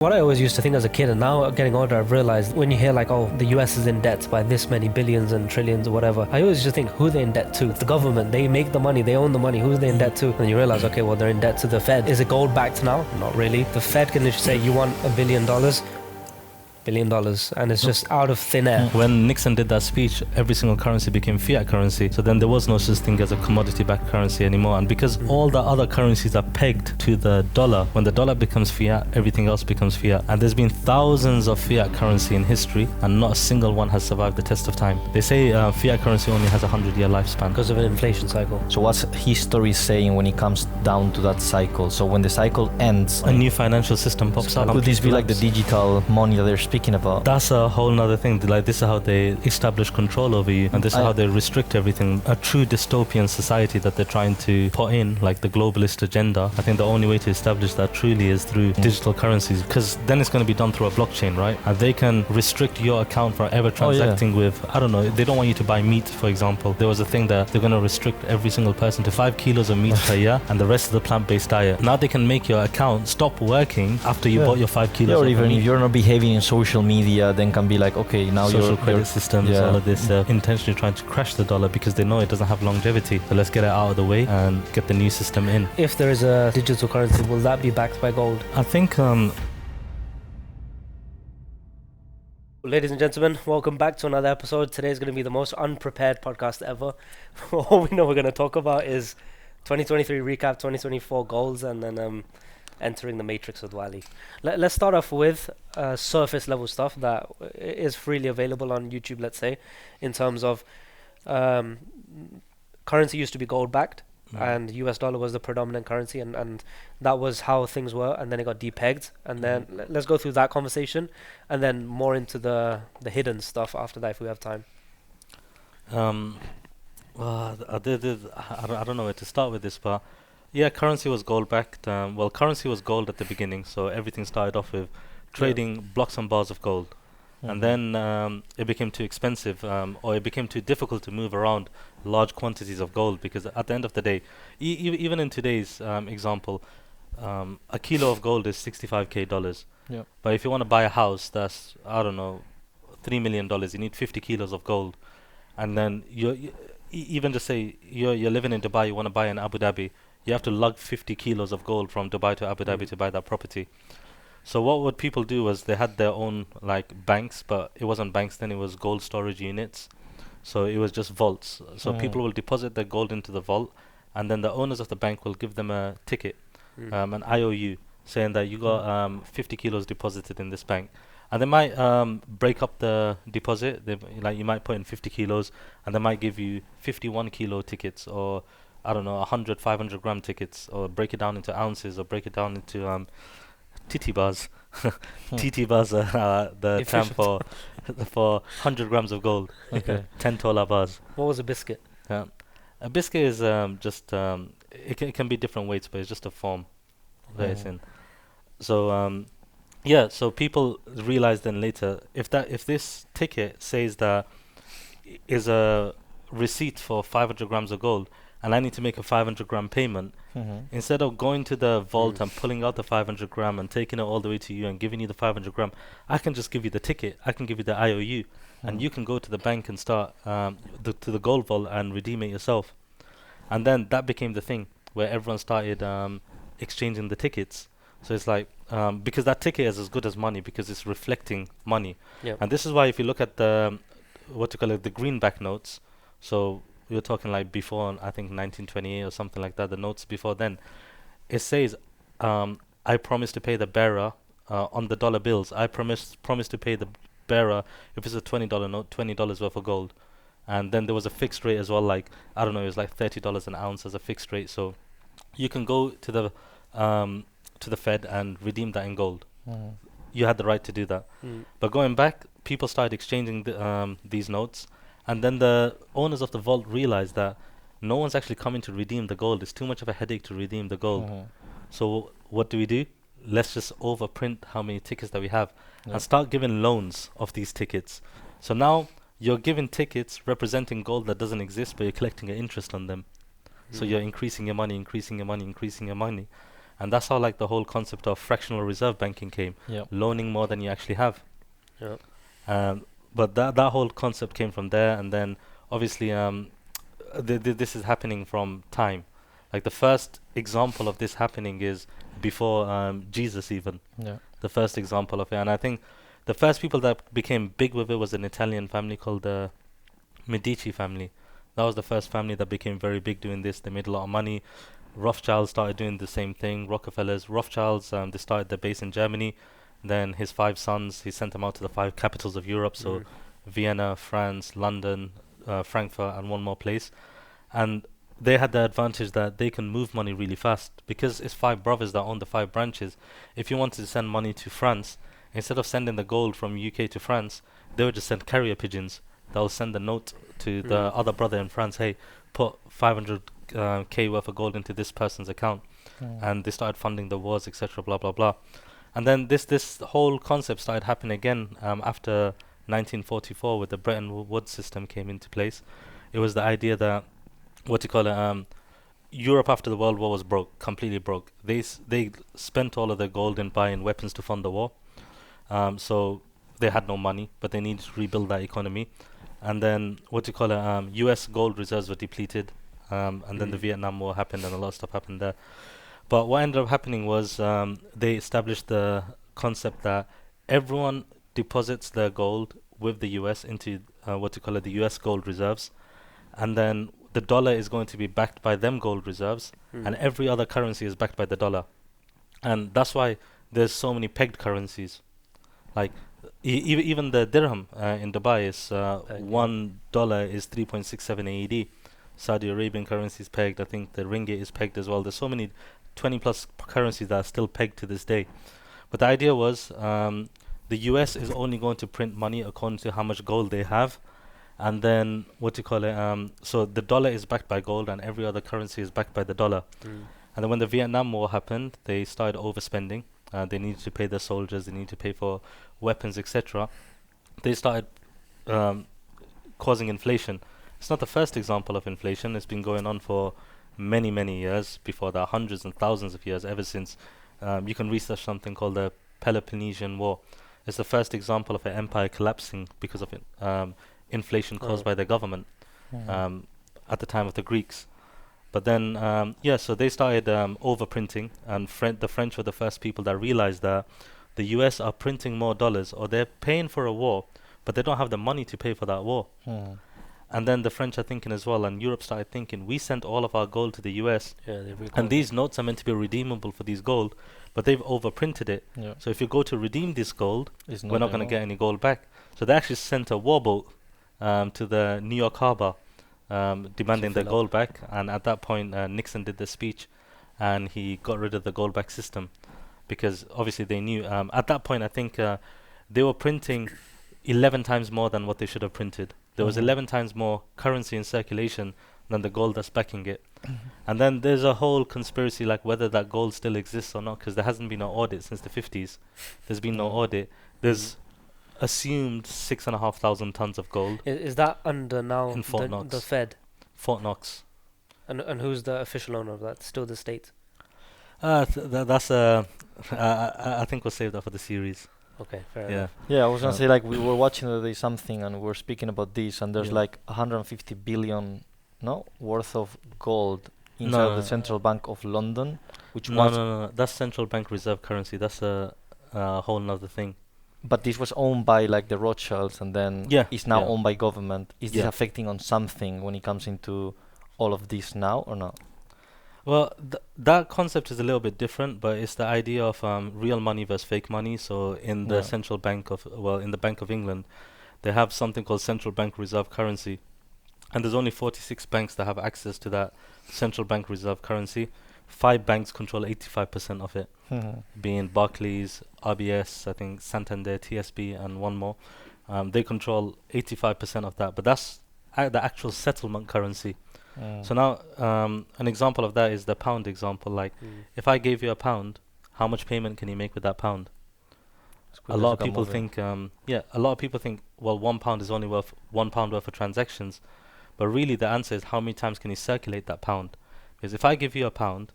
What I always used to think as a kid, and now getting older, I've realized when you hear like, oh, the US is in debt by this many billions and trillions or whatever, I always just think, who are they in debt to? It's the government. They make the money. They own the money. Who are they in debt to? And you realize, okay, well, they're in debt to the Fed. Is it gold backed now? Not really. The Fed can just say, you want $1 billion? $1 billion, and it's just out of thin air. When Nixon did that speech, every single currency became fiat currency. So then there was no such thing as a commodity-backed currency anymore. And because all the other currencies are pegged to the dollar, when the dollar becomes fiat, everything else becomes fiat. And there's been thousands of fiat currency in history, and not a single one has survived the test of time. They say fiat currency only has a 100-year lifespan because of an inflation cycle. So what's history saying when it comes down to that cycle? So when the cycle ends, a new financial system pops up. Could this be like the digital money that they're speaking about? That's a whole nother thing. Like, this is how they establish control over you, and this is how they restrict everything. A true dystopian society that they're trying to put in, like the globalist agenda. I think the only way to establish that truly is through digital currencies, because then it's going to be done through a blockchain, right? And they can restrict your account from ever transacting with, I don't know, they don't want you to buy meat, for example. There was a thing that they're going to restrict every single person to 5 kilos of meat per year and the rest of the plant-based diet. Now they can make your account stop working after you bought your 5 kilos of or even meat. if you're not behaving in social media, then can be like, okay, now social your credit systems, all of this, intentionally trying to crash the dollar because they know it doesn't have longevity. So let's get it out of the way and get the new system in. If there is a digital currency, will that be backed by gold? I think Ladies and gentlemen, welcome back to another episode. Today is going to be the most unprepared podcast ever. All we know we're going to talk about is 2023 recap, 2024 goals, and then entering the matrix with Wally. Let's start off with surface level stuff that is freely available on YouTube, let's say, in terms of currency used to be gold backed, and US dollar was the predominant currency, and that was how things were, and then it got depegged, and then let's go through that conversation, and then more into the hidden stuff after that if we have time. Well, I don't know where to start with this, but yeah, currency was gold backed. Currency was gold at the beginning, so everything started off with trading blocks and bars of gold. And then it became too expensive, or it became too difficult to move around large quantities of gold, because at the end of the day, even in today's example, a kilo of gold is $65K. Yep. But if you want to buy a house that's, I don't know, $3 million, you need 50 kilos of gold. And then even just say you're living in Dubai, you want to buy in Abu Dhabi, you have to lug 50 kilos of gold from Dubai to Abu Dhabi to buy that property. So what would people do was they had their own like banks, but it wasn't banks then, it was gold storage units. So it was just vaults. So people will deposit their gold into the vault, and then the owners of the bank will give them a ticket, an IOU, saying that you got 50 kilos deposited in this bank. And they might break up the deposit. Like, you might put in 50 kilos, and they might give you 51 kilo tickets, or I don't know, 100, 500 gram tickets, or break it down into ounces, or break it down into titi bars. Titi bars are the term for 100 grams of gold. Okay. 10 tola bars. What was a biscuit? A biscuit is just it can be different weights, but it's just a form that it's in. So so people realized then later, if this ticket says that is a receipt for 500 grams of gold, and I need to make a 500 gram payment, instead of going to the vault and pulling out the 500 gram and taking it all the way to you and giving you the 500 gram, I can just give you the ticket, I can give you the IOU, and you can go to the bank and start to the gold vault and redeem it yourself. And then that became the thing where everyone started exchanging the tickets. So it's like, because that ticket is as good as money, because it's reflecting money. Yep. And this is why if you look at the the greenback notes, so you're talking like before, I think 1928 or something like that, the notes before then, it says, I promise to pay the bearer on the dollar bills. I promise to pay the bearer, if it's a $20 note, $20 worth of gold. And then there was a fixed rate as well, like, I don't know, it was like $30 an ounce as a fixed rate. So you can go to the Fed and redeem that in gold. You had the right to do that. But going back, people started exchanging these notes. And then the owners of the vault realized that no one's actually coming to redeem the gold. It's too much of a headache to redeem the gold. So what do? Let's just overprint how many tickets that we have and start giving loans of these tickets. So now you're giving tickets representing gold that doesn't exist, but you're collecting an interest on them. So you're increasing your money. And that's how like the whole concept of fractional reserve banking came, Yeah. loaning more than you actually have. Yeah. But that whole concept came from there, and then obviously this is happening from time. Like the first example of this happening is before Jesus even. Yeah. The first example of it, and I think the first people that became big with it was an Italian family called the Medici family. That was the first family that became very big doing this. They made a lot of money. Rothschilds started doing the same thing. Rockefellers, Rothschilds, they started their base in Germany. Then his 5 sons, he sent them out to the 5 capitals of Europe. So Vienna, France, London, Frankfurt, and one more place. And they had the advantage that they can move money really fast because it's 5 brothers that own the 5 branches. If you wanted to send money to France, instead of sending the gold from UK to France, they would just send carrier pigeons. They'll send a note to the other brother in France, hey, put 500k worth of gold into this person's account. And they started funding the wars, etc., blah, blah, blah. And then this whole concept started happening again after 1944 with the Bretton Woods system came into place. It was the idea that, Europe after the World War was broke, completely broke. They spent all of their gold in buying weapons to fund the war. So they had no money, but they needed to rebuild that economy. And then US gold reserves were depleted, and then the Vietnam War happened, and a lot of stuff happened there. But what ended up happening was they established the concept that everyone deposits their gold with the US into the US gold reserves, and then the dollar is going to be backed by them gold reserves, and every other currency is backed by the dollar. And that's why there's so many pegged currencies. Like even the dirham in Dubai is $1 is 3.67 AED. Saudi Arabian currency is pegged. I think the ringgit is pegged as well. There's so many 20 plus currencies that are still pegged to this day. But the idea was the US is only going to print money according to how much gold they have. And then so the dollar is backed by gold and every other currency is backed by the dollar. And then when the Vietnam War happened, they started overspending. They needed to pay their soldiers, they needed to pay for weapons, etc. They started causing inflation. It's not the first example of inflation. It's been going on for many, many years. Before that, hundreds and thousands of years, ever since. You can research something called the Peloponnesian War. It's the first example of an empire collapsing because of inflation caused by the government at the time of the Greeks. But then, so they started overprinting, and the French were the first people that realized that the US are printing more dollars, or they're paying for a war, but they don't have the money to pay for that war. And then the French are thinking as well, and Europe started thinking, we sent all of our gold to the US, and these notes are meant to be redeemable for these gold, but they've overprinted it. So if you go to redeem this gold, we're not going to get any gold back. So they actually sent a warboat to the New York harbor, demanding their gold back. And at that point, Nixon did the speech, and he got rid of the gold back system, because obviously they knew at that point, I think they were printing 11 times more than what they should have printed. There was 11 times more currency in circulation than the gold that's backing it. And then there's a whole conspiracy like whether that gold still exists or not, because there hasn't been an audit since the 50s. There's been no audit. There's assumed 6,500 tons of gold. Is that under now in Fort Knox. the Fed? Fort Knox. And who's the official owner of that? Still the state? That's I think we'll save that for the series. Okay, fair enough. Yeah, I was gonna say, like, we were watching the other day something and we were speaking about this, and there's like 150 billion worth of gold inside the Central Bank of London, which no, that's central bank reserve currency. That's a whole nother thing. But this was owned by like the Rothschilds, and then it's now owned by government. Is this affecting on something when it comes into all of this now, or not? Well, that concept is a little bit different, but it's the idea of real money versus fake money. So in the central bank in the Bank of England, they have something called central bank reserve currency, and there's only 46 banks that have access to that central bank reserve currency. 5 banks control 85% of it, being Barclays, RBS, I think Santander, TSB, and one more. They control 85% of that, but that's the actual settlement currency. So now, an example of that is the pound example. Like, if I gave you a pound, how much payment can you make with that pound? A lot of people think, well, £1 is only worth £1 worth of transactions, but really the answer is how many times can you circulate that pound? Because if I give you a pound,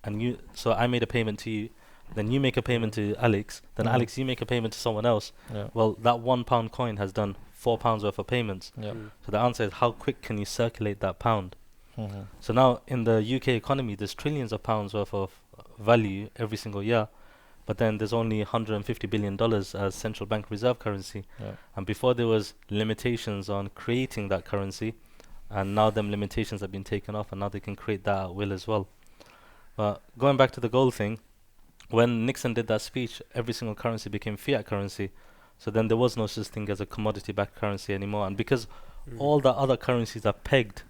and so I made a payment to you, then you make a payment to Alex, then Mhm. Alex, you make a payment to someone else. Yeah. Well, that £1 coin has done £4 worth of payments. Yeah. So the answer is, how quick can you circulate that pound? Mhm. So now in the UK economy, there's trillions of pounds worth of value every single year, but then there's only $150 billion as central bank reserve currency. Yeah. And before there was limitations on creating that currency, and now them limitations have been taken off, and now they can create that at will as well. But going back to the gold thing, when Nixon did that speech, every single currency became fiat currency. So then there was no such thing as a commodity-backed currency anymore. And because all the other currencies are pegged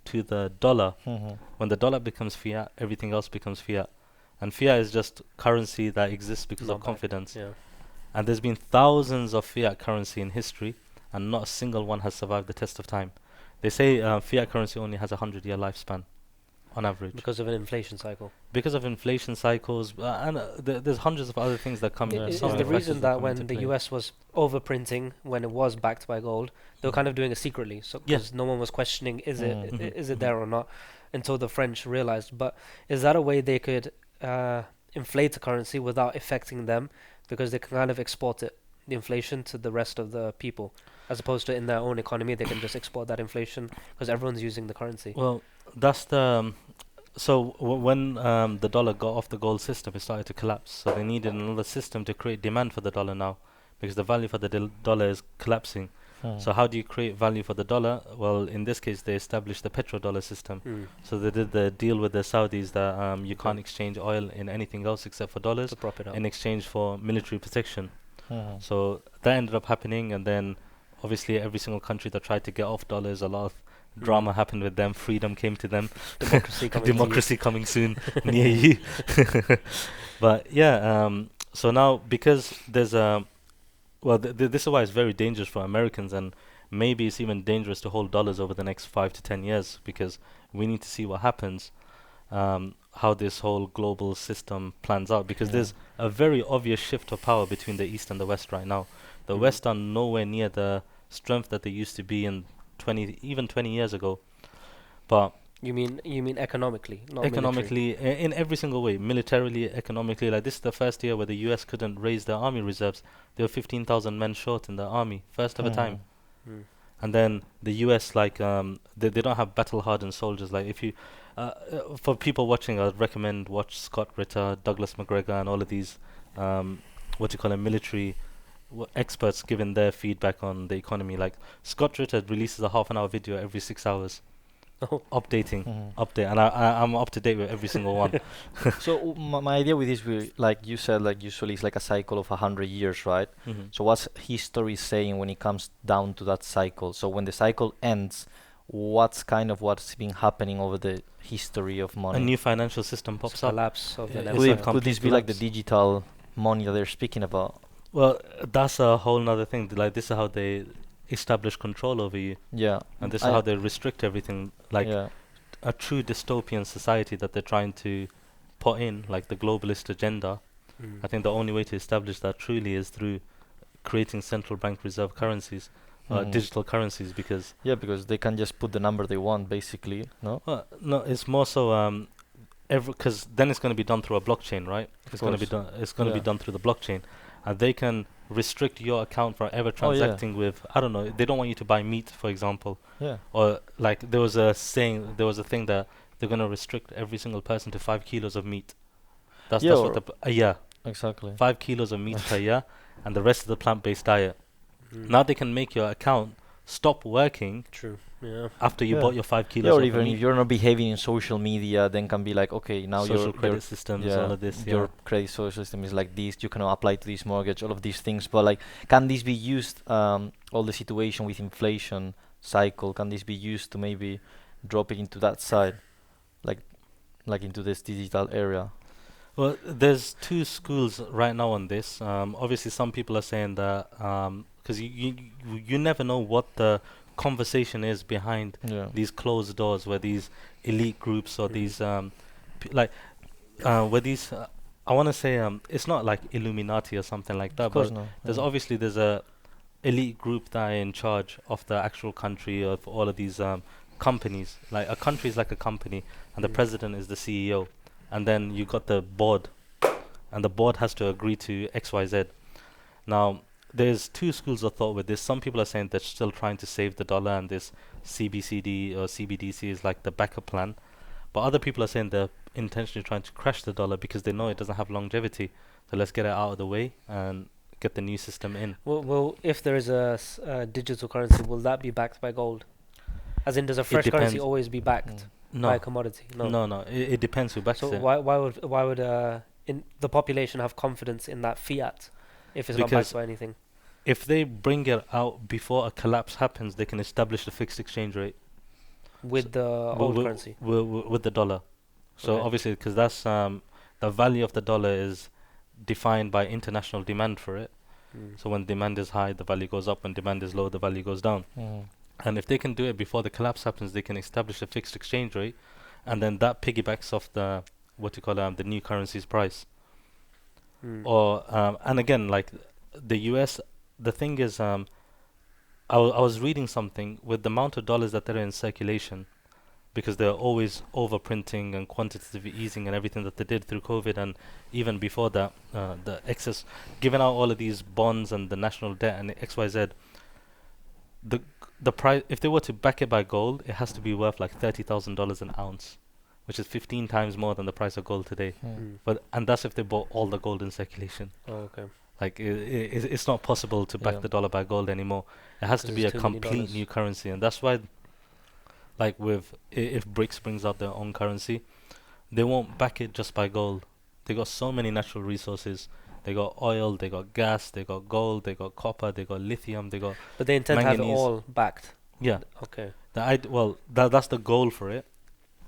to the dollar, Mhm. when the dollar becomes fiat, everything else becomes fiat. And fiat is just currency that exists because of confidence. Yeah. And there's been thousands of fiat currency in history, and not a single one has survived the test of time. They say fiat currency only has a 100-year lifespan, on average. Because of an inflation cycle. Because of inflation cycles, and there's hundreds of other things that come. Yeah, Is some the of the reason factors that come when into the play. US was overprinting when it was backed by gold, they were kind of doing it secretly, so Yeah. because no one was questioning is it Mhm. is it there or not, until the French realized. But is that a way they could inflate a currency without affecting them, because they can kind of export it, the inflation, to the rest of the people, as opposed to in their own economy they can just export that inflation because everyone's using the currency. Well, that's the so when the dollar got off the gold system, it started to collapse. So they needed another system to create demand for the dollar now, because the value for the dollar is collapsing. Mhm. So how do you create value for the dollar? Well, in this case, they established the petrodollar system. So they did the deal with the Saudis that you can't exchange oil in anything else except for dollars To prop it up. in exchange for military protection. Mhm. So that ended up happening, and then obviously every single country that tried to get off dollars, a lot of drama happened with them. Freedom came to them. Democracy coming to you. Democracy coming soon near you. But yeah, so now because there's a this is why it's very dangerous for Americans, and maybe it's even dangerous to hold dollars over the next 5 to 10 years, because we need to see what happens, how this whole global system plans out, because Yeah. there's a very obvious shift of power between the East and the West right now. The West are nowhere near the strength that they used to be in 20 years ago. But You mean economically, not military. economically, in every single way, militarily, economically, like this is the first year where the US couldn't raise their army reserves. They were 15,000 men short in the army, first ever time. Mm. And then the US, like, they don't have battle hardened soldiers. Like, if you, for people watching, I'd recommend watch Scott Ritter, Douglas McGregor, and all of these, military experts giving their feedback on the economy. Like, Scott Ritter releases a half-an-hour video every 6 hours, Oh. updating, Mhm. update, and I'm up to date with every single one. So my idea with this, like you said, like usually it's like a cycle of 100 years, right? So what's history saying when it comes down to that cycle? So when the cycle ends, what's been happening over the history of A money? new financial system It's pops a up. collapse of the It's Could, a it, could this complete be like the collapse. digital money that they're speaking about? Well, that's a whole nother thing. Like, this is how they establish control over you, Yeah. and this is how they restrict everything. Like, yeah. a true dystopian society that they're trying to put in, like the globalist agenda. I think the only way to establish that truly is through creating central bank reserve currencies, Mhm. digital currencies, because Yeah, because they can just put the number they want, basically. No. no, it's more so because then it's going to be done through a blockchain, right? It's going to be course. done. It's going to be Yeah. done through the blockchain, and they can restrict your account from ever Oh, yeah. transacting with. I don't know. They don't want you to buy meat, for example, Yeah. or like there was a thing that they're going to restrict every single person to 5 kilos of meat. That's Yeah, what a year. Exactly. 5 kilos of meat per year, and the rest of the plant-based diet. Mm. Now they can make your account stop working True. Yeah. after you Yeah. bought your 5 kilos Yeah, or of the even if meat. you're not behaving in social media, then can be like, okay, now Social your credit systems, all of this. your credit social system is like this. You cannot apply to this mortgage, all of these things. But like, can this be used? All the situation with inflation cycle, can this be used to maybe drop it into that side, like into this digital area? Well, there's two schools right now on this. Obviously, some people are saying that because you never know what the conversation is behind Yeah. these closed doors, where these elite groups or Mm. these where these I want to say it's not like Illuminati or something like that, Of course, but no. there's yeah. obviously there's a elite group that are in charge of the actual country, of all of these companies. Like, a country is like a company, and the Mm. president is the CEO. and then you got the board, and the board has to agree to XYZ. Now, there's two schools of thought with this. Some people are saying they're still trying to save the dollar, and this CBCD or CBDC is like the backup plan. But other people are saying they're intentionally trying to crash the dollar because they know it doesn't have longevity. So let's get it out of the way and get the new system in. Well, if there is a digital currency, will that be backed by gold? As in, does a fresh currency depends. always be backed by a No, commodity? No. no. It depends who backs So it. why would in the population have confidence in that fiat if it's not Because backed by anything? if they bring it out before a collapse happens, they can establish a fixed exchange rate With the old currency. with the dollar. So Okay. obviously, because that's the value of the dollar is defined by international demand for it. Mm. So when demand is high, the value goes up. When demand is low, the value goes down. And if they can do it before the collapse happens, they can establish a fixed exchange rate, and then that piggybacks off the what you call the new currency's price. Mm. Or and again, like the US, the thing is, I was reading something with the amount of dollars that are in circulation, because they're always overprinting and quantitative easing and everything that they did through COVID, and even before that, the excess, giving out all of these bonds and the national debt and XYZ. The price, if they were to back it by gold, it has to be worth like $30,000 an ounce, which is 15 times more than the price of gold today. Mm. And that's if they bought all the gold in circulation. Oh, okay. Like it's not possible to back Yeah. the dollar by gold anymore. It has to 'Cause be a it's too many complete dollars. new currency, and that's why, like with if BRICS brings out their own currency, they won't back it just by gold. They got so many natural resources. They got oil, they got gas, they got gold, they got copper, they got lithium, they got But they intend to have it manganese. all backed. yeah. Okay. That's the goal for it.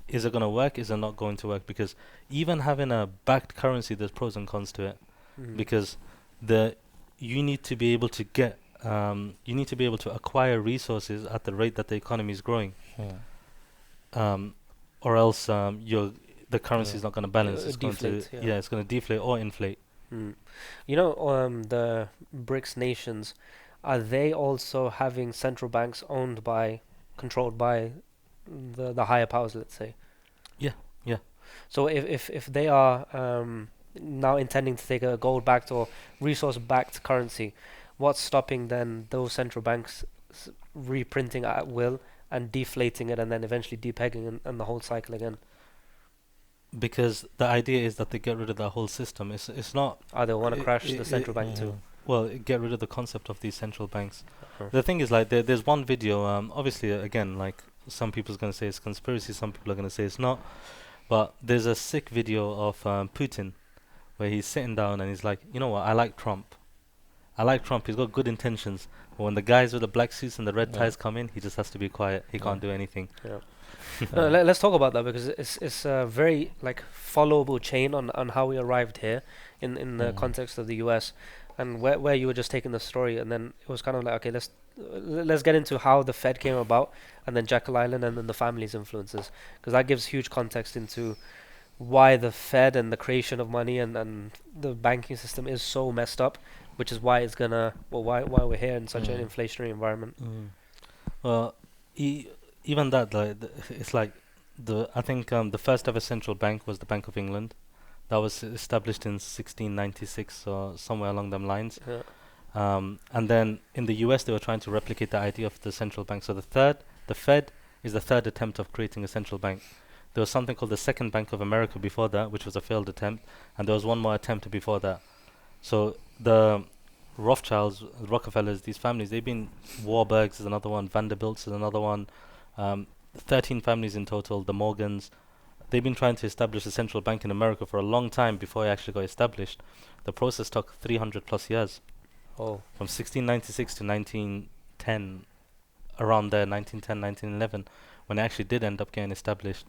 Is it gonna work? Is it not going to work? Because even having a backed currency, there's pros and cons to it. Mm. Because the you need to be able to get you need to be able to acquire resources at the rate that the economy is growing, or else the currency is not going to balance. It's going to deflate, yeah. it's going to deflate or inflate. Mm. You know, the BRICS nations, are they also having central banks controlled by the higher powers, let's say? Yeah, yeah. So if they are now intending to take a gold-backed or resource-backed currency, what's stopping then those central banks reprinting at will and deflating it and then eventually depegging and the whole cycle again? Because the idea is that they get rid of the whole system. It's not They want to it- crash it- the central bank too. well, get rid of the concept of these central banks. Uh-huh. The thing is, like, there's one video. Obviously, again, like some people's gonna say it's conspiracy, some people are gonna say it's not. But there's a sick video of Putin, where he's sitting down and he's like, you know what? I like Trump. I like Trump. He's got good intentions. But when the guys with the black suits and the red Yeah. ties come in, he just has to be quiet. He can't do anything. Yeah. No, let's talk about that because it's a very like followable chain on how we arrived here in the context of the US, and where you were just taking the story, and then it was kind of like, okay, let's get into how the Fed came about, and then Jekyll Island, and then the family's influences, because that gives huge context into why the Fed and the creation of money and the banking system is so messed up, which is why it's why we're here in such an inflationary environment. Well, even that, like, it's like I think the first ever central bank was the Bank of England. That was established in 1696 or somewhere along them lines. Yeah. And then in the US, they were trying to replicate the idea of the central bank. So the Fed is the third attempt of creating a central bank. There was something called the Second Bank of America before that, which was a failed attempt, and there was one more attempt before that. So the Rothschilds, Rockefellers, these families, they've been Warburgs is another one, Vanderbilts is another one, 13 families in total, the Morgans. They've been trying to establish a central bank in America for a long time before it actually got established. The process took 300 plus years. Oh. From 1696 to 1910, around there, 1910, 1911, when it actually did end up getting established.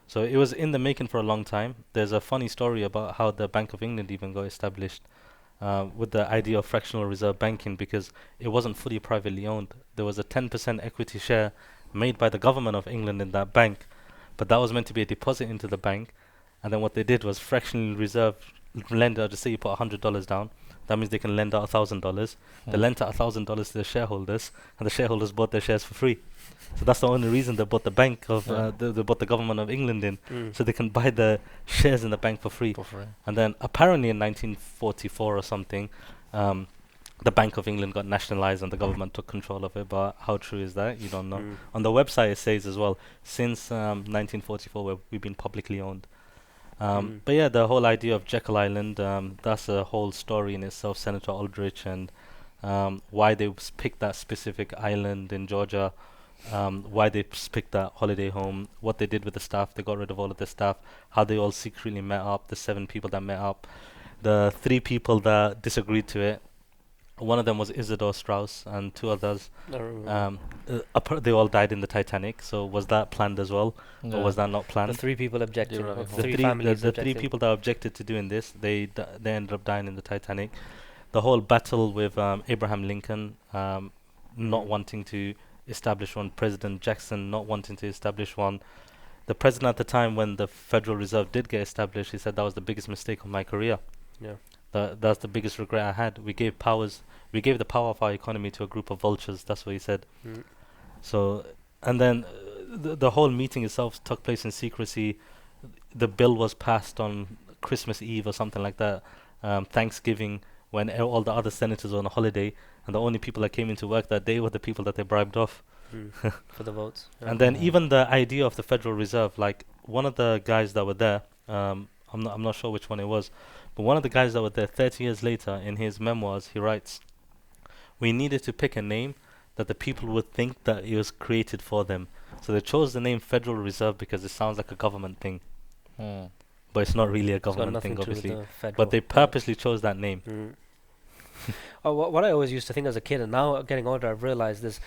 So it was in the making for a long time. There's a funny story about how the Bank of England even got established with the idea of fractional reserve banking, because it wasn't fully privately owned. There was a 10% equity share made by the government of England in that bank, but that was meant to be a deposit into the bank. And then what they did was fractionally reserve lend. Just say you put $100 down, That means they can lend out $1,000. They lent out $1,000 to the shareholders, and the shareholders bought their shares for free. So that's the only reason they bought the bank of they bought the government of England in, so they can buy the shares in the bank for free. For free. And then apparently in 1944 or something, the Bank of England got nationalized and the government took control of it. But how true is that? You don't know. On the website it says as well, since 1944 we've been publicly owned. But yeah, the whole idea of Jekyll Island, that's a whole story in itself. Senator Aldrich and why they picked that specific island in Georgia, why they picked that holiday home, what they did with the staff. They got rid of all of the staff, how they all secretly met up, the 7 people that met up, the 3 people that disagreed to it. One of them was Isidore Strauss, and 2 others. They all died in the Titanic. So was that planned as well, or was that not planned? The 3 people objected. You're right. or The 3 families the 3 objected. people that objected to doing this, they ended up dying in the Titanic. The whole battle with Abraham Lincoln, not wanting to establish one, President Jackson not wanting to establish one. The president at the time when the Federal Reserve did get established, he said that was the biggest mistake of my career. Yeah. That's the biggest regret I had. We gave the power of our economy to a group of vultures. That's what he said. So, and then the whole meeting itself took place in secrecy. The bill was passed on Christmas Eve or something like that, Thanksgiving, when all the other senators were on a holiday, and the only people that came into work that day were the people that they bribed off. For the votes. And then even the idea of the Federal Reserve, like one of the guys that were there, I'm not sure which one it was, but one of the guys that were there 30 years later, in his memoirs, he writes, "We needed to pick a name that the people would think that it was created for them. So they chose the name Federal Reserve because it sounds like a government thing. But it's not really a It's got government nothing thing, to do with obviously. the federal. But they purposely chose that name. What I always used to think as a kid, and now getting older, I've realized is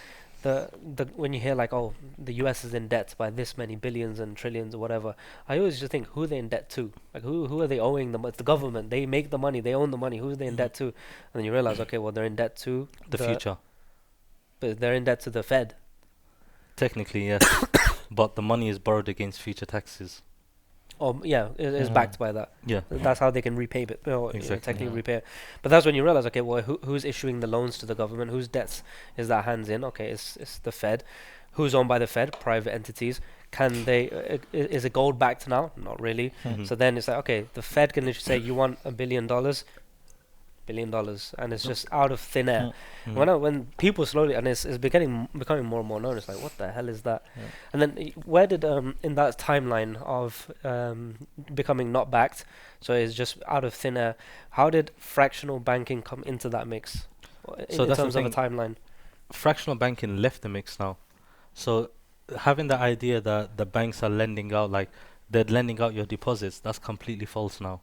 the when you hear like, oh, the US is in debt by this many billions and trillions or whatever, I always just think, who are they in debt to? Like, who are they owing them? It's the government. They make the money. They own the money. Who are they in debt to? And then you realize, okay, well, they're in debt to The future. but they're in debt to the Fed. Technically, yes. But the money is borrowed against future taxes. Oh, yeah, it's backed by that. Yeah. That's how they can repay it. Exactly. Technically repay it. But that's when you realize, okay, well, who's issuing the loans to the government? Whose debts is that hands in? Okay, it's the Fed. Who's owned by the Fed? Private entities. Can they? Is it gold backed now? Not really. So then it's like, okay, the Fed can literally say, you want $1 billion, $1 billion, and it's just out of thin air. When people slowly, and it's becoming more and more known, it's like, what the hell is that? And then where did in that timeline of becoming not backed, so it's just out of thin air, how did fractional banking come into that mix in that's the terms of a thing. timeline? Fractional banking left the mix now. So having the idea that the banks are lending out, like they're lending out your deposits, that's completely false now.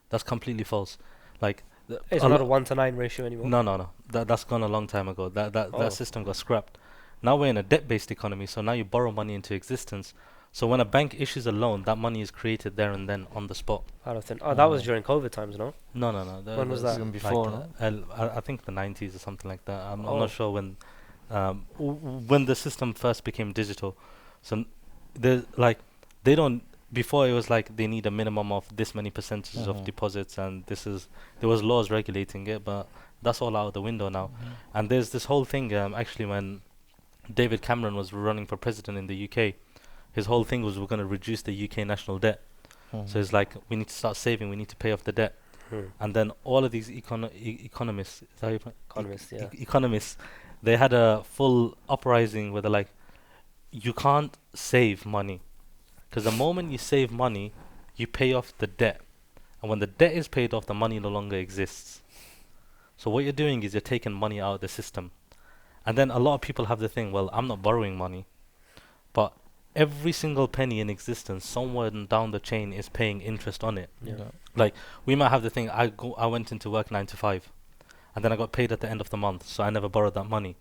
That's completely false. Like It's not a 1-to-9 ratio anymore. No. That's gone a long time ago. That system got scrapped. Now we're in a debt-based economy, so now you borrow money into existence. So when a bank issues a loan, that money is created there and then on the spot. Out of thin. Oh, that was during COVID times, no? No. When was that? Even before, no? I think the 90s or something like that. I'm not sure when the system first became digital. So they don't. Before it was like they need a minimum of this many percentages of deposits, and there was laws regulating it, but that's all out of the window now. And there's this whole thing. Actually, when David Cameron was running for president in the UK, his whole thing was we're going to reduce the UK national debt. So it's like we need to start saving. We need to pay off the debt. And then all of these economists, they had a full uprising where they're like, you can't save money. Because the moment you save money, you pay off the debt. And when the debt is paid off, the money no longer exists. So what you're doing is you're taking money out of the system. And then a lot of people have the thing, well, I'm not borrowing money. But every single penny in existence, somewhere down the chain is paying interest on it. Like, we might have the thing, I went into work 9 to 5. And then I got paid at the end of the month, so I never borrowed that money.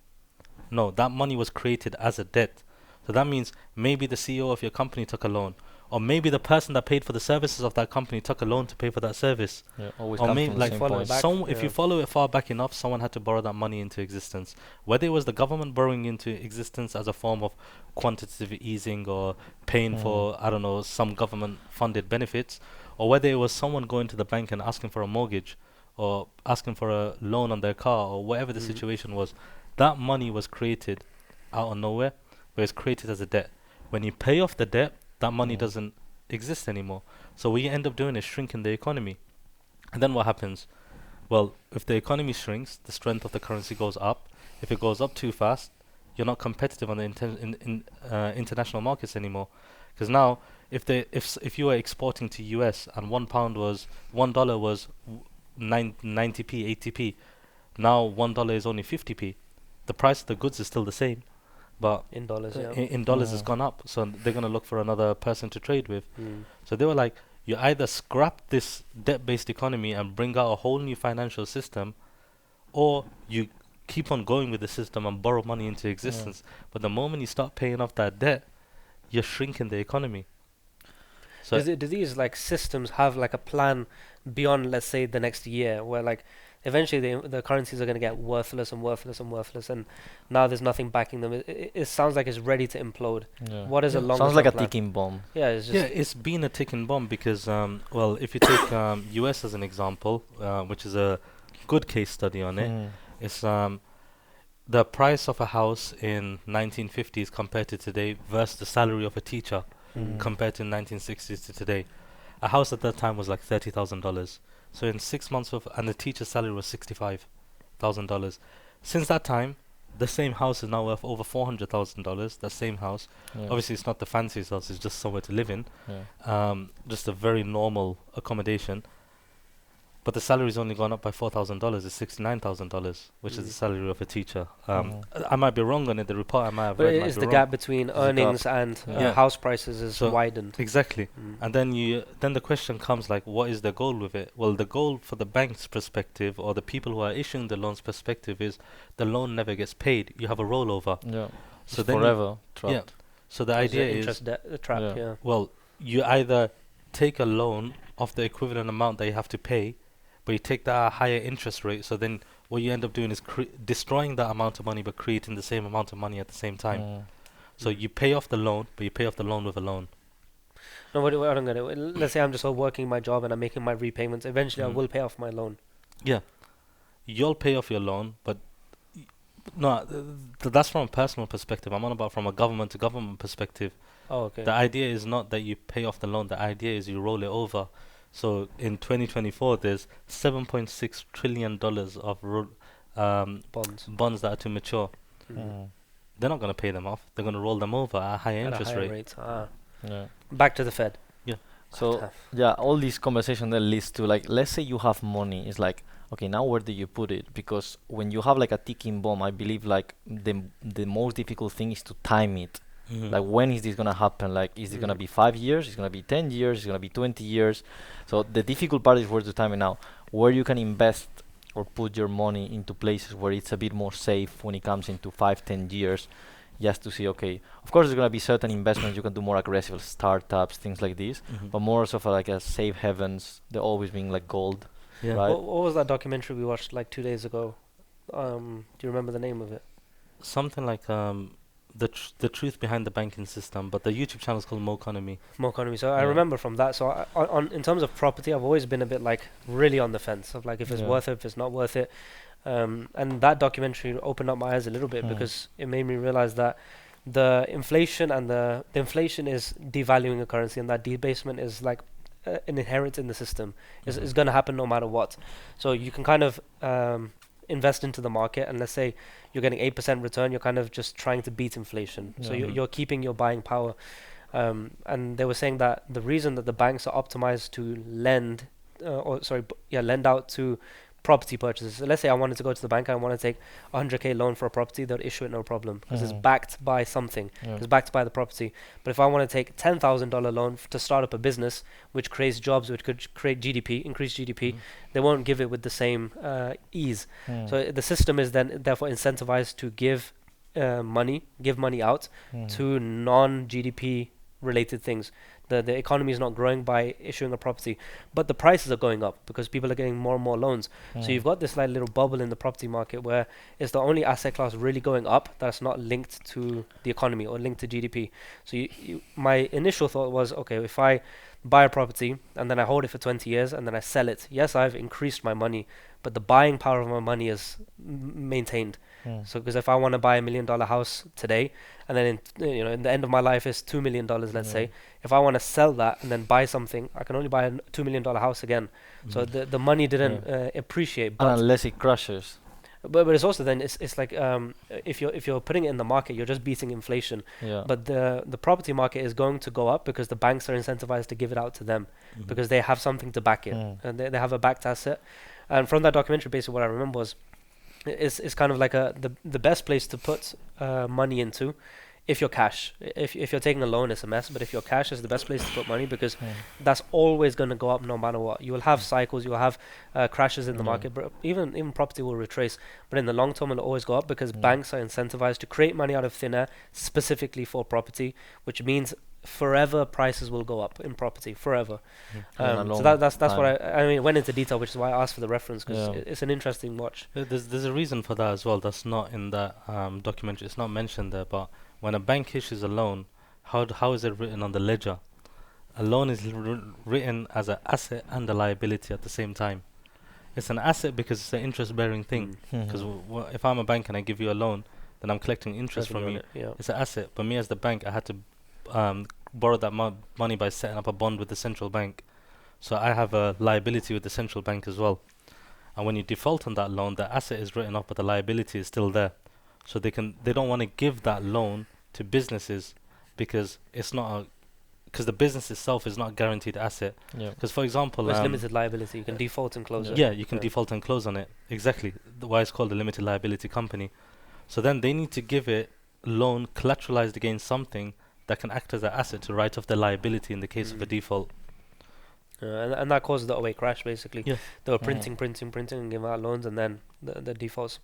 No, that money was created as a debt. So that means maybe the CEO of your company took a loan, or maybe the person that paid for the services of that company took a loan to pay for that service. Always Or comes maybe from the like same point. if you follow it far back enough, someone had to borrow that money into existence. Whether it was the government borrowing into existence as a form of quantitative easing or paying for, I don't know, some government funded benefits, or whether it was someone going to the bank and asking for a mortgage, or asking for a loan on their car or whatever the Mm. situation was, that money was created out of nowhere, but it's created as a debt. When you pay off the debt, that money Mm. doesn't exist anymore. So what you end up doing is shrinking the economy. And then what happens? Well, if the economy shrinks, the strength of the currency goes up. If it goes up too fast, you're not competitive on the international markets anymore. Because now, if you were exporting to US and $1 was 90p, 80p, now $1 is only 50p. The price of the goods is still the same, but In dollars, yeah. in dollars it's Mm. gone up. So they're gonna look for another person to trade with. Mm. So they were like, you either scrap this debt-based economy and bring out a whole new financial system, or you keep on going with the system and borrow money into existence. But the moment you start paying off that debt, you're shrinking the economy. So Do these like systems have like a plan beyond, let's say, the next year, where like eventually the currencies are going to get worthless and worthless and worthless, and now there's nothing backing them? It sounds like it's ready to implode. Yeah. What is a Yeah. longer Sounds like a plan? ticking bomb. Yeah, it's just yeah, it's been a ticking bomb because, well, if you take US as an example, which is a good case study on it, Mm. it's the price of a house in 1950s compared to today versus the salary of a teacher Mm. compared to 1960s to today. A house at that time was like $30,000. So in 6 months and the teacher's salary was $65,000. Since that time, the same house is now worth over $400,000. That same house. Yeah. Obviously, it's not the fanciest house; it's just somewhere to live in. Yeah. Just a very normal accommodation. But the salary's only gone up by $4,000. It's $69,000, which is the salary of a teacher. I might be wrong on it. The report I might have but read it might is be the wrong. gap between There's a earnings and Yeah. house prices is So- widened. Exactly. Mm. And then the question comes like, what is the goal with it? Well, the goal for the bank's perspective or the people who are issuing the loans perspective is the loan never gets paid. You have a rollover. Yeah. So It's then forever trapped. so the It's idea an is, interest trap. Yeah. Yeah. well, you either take a loan of the equivalent amount that you have to pay, but you take that at a higher interest rate. So then what you end up doing is destroying that amount of money but creating the same amount of money at the same time. Mm. So you pay off the loan, but you pay off the loan with a loan. No, what I'm gonna let's say I'm just working my job and I'm making my repayments. Eventually, I Mm. will pay off my loan. Yeah, you'll pay off your loan, but no, that's from a personal perspective. I'm on about from a government to government perspective. Oh, okay. The idea is not that you pay off the loan. The idea is you roll it over. So in 2024, there's $7.6 trillion of Bonds bonds that are to mature. Mm. They're not going to pay them off. They're going to roll them over at a higher at a interest higher rate. rate. Ah. Yeah. Back to the Fed. So Tough. yeah, all this conversation then leads to like, let's say you have money. It's like, okay, now where do you put it? Because when you have like a ticking bomb, I believe like the most difficult thing is to time it. Mhm. Like when is this gonna happen? Like is it gonna Mm. be 5 years? Is it gonna be 10 years? Is it gonna be 20 years? So the difficult part is where to time it now. Where you can invest or put your money into places where it's a bit more safe when it comes into 5, 10 years, just to see, okay, of course there's gonna be certain investments you can do more aggressive, startups, things like this, Mhm. but more sort of like a safe havens. They're always being like gold, Yeah. right? What was that documentary we watched like 2 days ago? Do you remember the name of it? Something like the truth behind the banking system, but the YouTube channel is called Mo Economy. More economy. So I Yeah. remember from that. So on in terms of property, I've always been a bit like really on the fence of like if it's Yeah. worth it, if it's not worth it. And that documentary opened up my eyes a little bit Hmm. because it made me realize that the inflation and the inflation is devaluing a currency, and that debasement is like an inherent in the system. Is going to happen no matter what. So you can kind of invest into the market, and let's say you're getting 8% return, you're kind of just trying to beat inflation. So Yeah. you're keeping your buying power. And they were saying that the reason that the banks are optimized to lend, lend out to property purchases. So let's say I wanted to go to the bank and I want to take 100k loan for a property, they'll issue it no problem because it's Mhm. backed by something. Yeah. It's backed by the property. But if I want to take $10,000 loan to start up a business, which creates jobs, which could create GDP, increase GDP, Mhm. they won't give it with the same ease. Mm. So the system is then therefore incentivized to give money out Mm. to non-GDP related things, the economy is not growing by issuing a property, but the prices are going up because people are getting more and more loans. So you've got this like little bubble in the property market where it's the only asset class really going up that's not linked to the economy or linked to GDP. So my initial thought was, okay, if I buy a property and then I hold it for 20 years and then I sell it, yes, I've increased my money, but the buying power of my money is maintained. So because if I want to buy $1 million house today, and then in the end of my life is $2 million, let's say, if I want to sell that and then buy something, I can only buy a $2 million house again. So the money didn't appreciate. But unless it crashes. but it's also then it's like if you're putting it in the market, you're just beating inflation. Yeah. But the property market is going to go up because the banks are incentivized to give it out to them because they have something to back it and they have a backed asset. And from that documentary, basically what I remember was it's kind of like the best place to put money into. If you're cash, if you're taking a loan, it's a mess. But if you're cash, it's the best place to put money because that's always going to go up no matter what. You will have cycles, you will have crashes in the market, but even property will retrace. But in the long term, it'll always go up because banks are incentivized to create money out of thin air specifically for property, which means forever prices will go up in property forever. So that's what I mean. It went into detail, which is why I asked for the reference because it's an interesting watch. There's a reason for that as well. That's not in that documentary. It's not mentioned there, but when a bank issues a loan, how is it written on the ledger? A loan is written as an asset and a liability at the same time. It's an asset because it's an interest-bearing thing. Because if I'm a bank and I give you a loan, then I'm collecting interest from you. It's an asset. But me as the bank, I had to borrow that money by setting up a bond with the central bank. So I have a liability with the central bank as well. And when you default on that loan, the asset is written off, but the liability is still there. So they don't want to give that loan to businesses because because the business itself is not a guaranteed asset. Because for example, it's limited liability. You can default and close it. Yeah, you can default and close on it. Exactly. Why it's called a limited liability company. So then they need to give it loan collateralized against something that can act as an asset to write off the liability in the case of a default. And that caused the 08 crash basically. They were printing and giving out loans and then the defaults.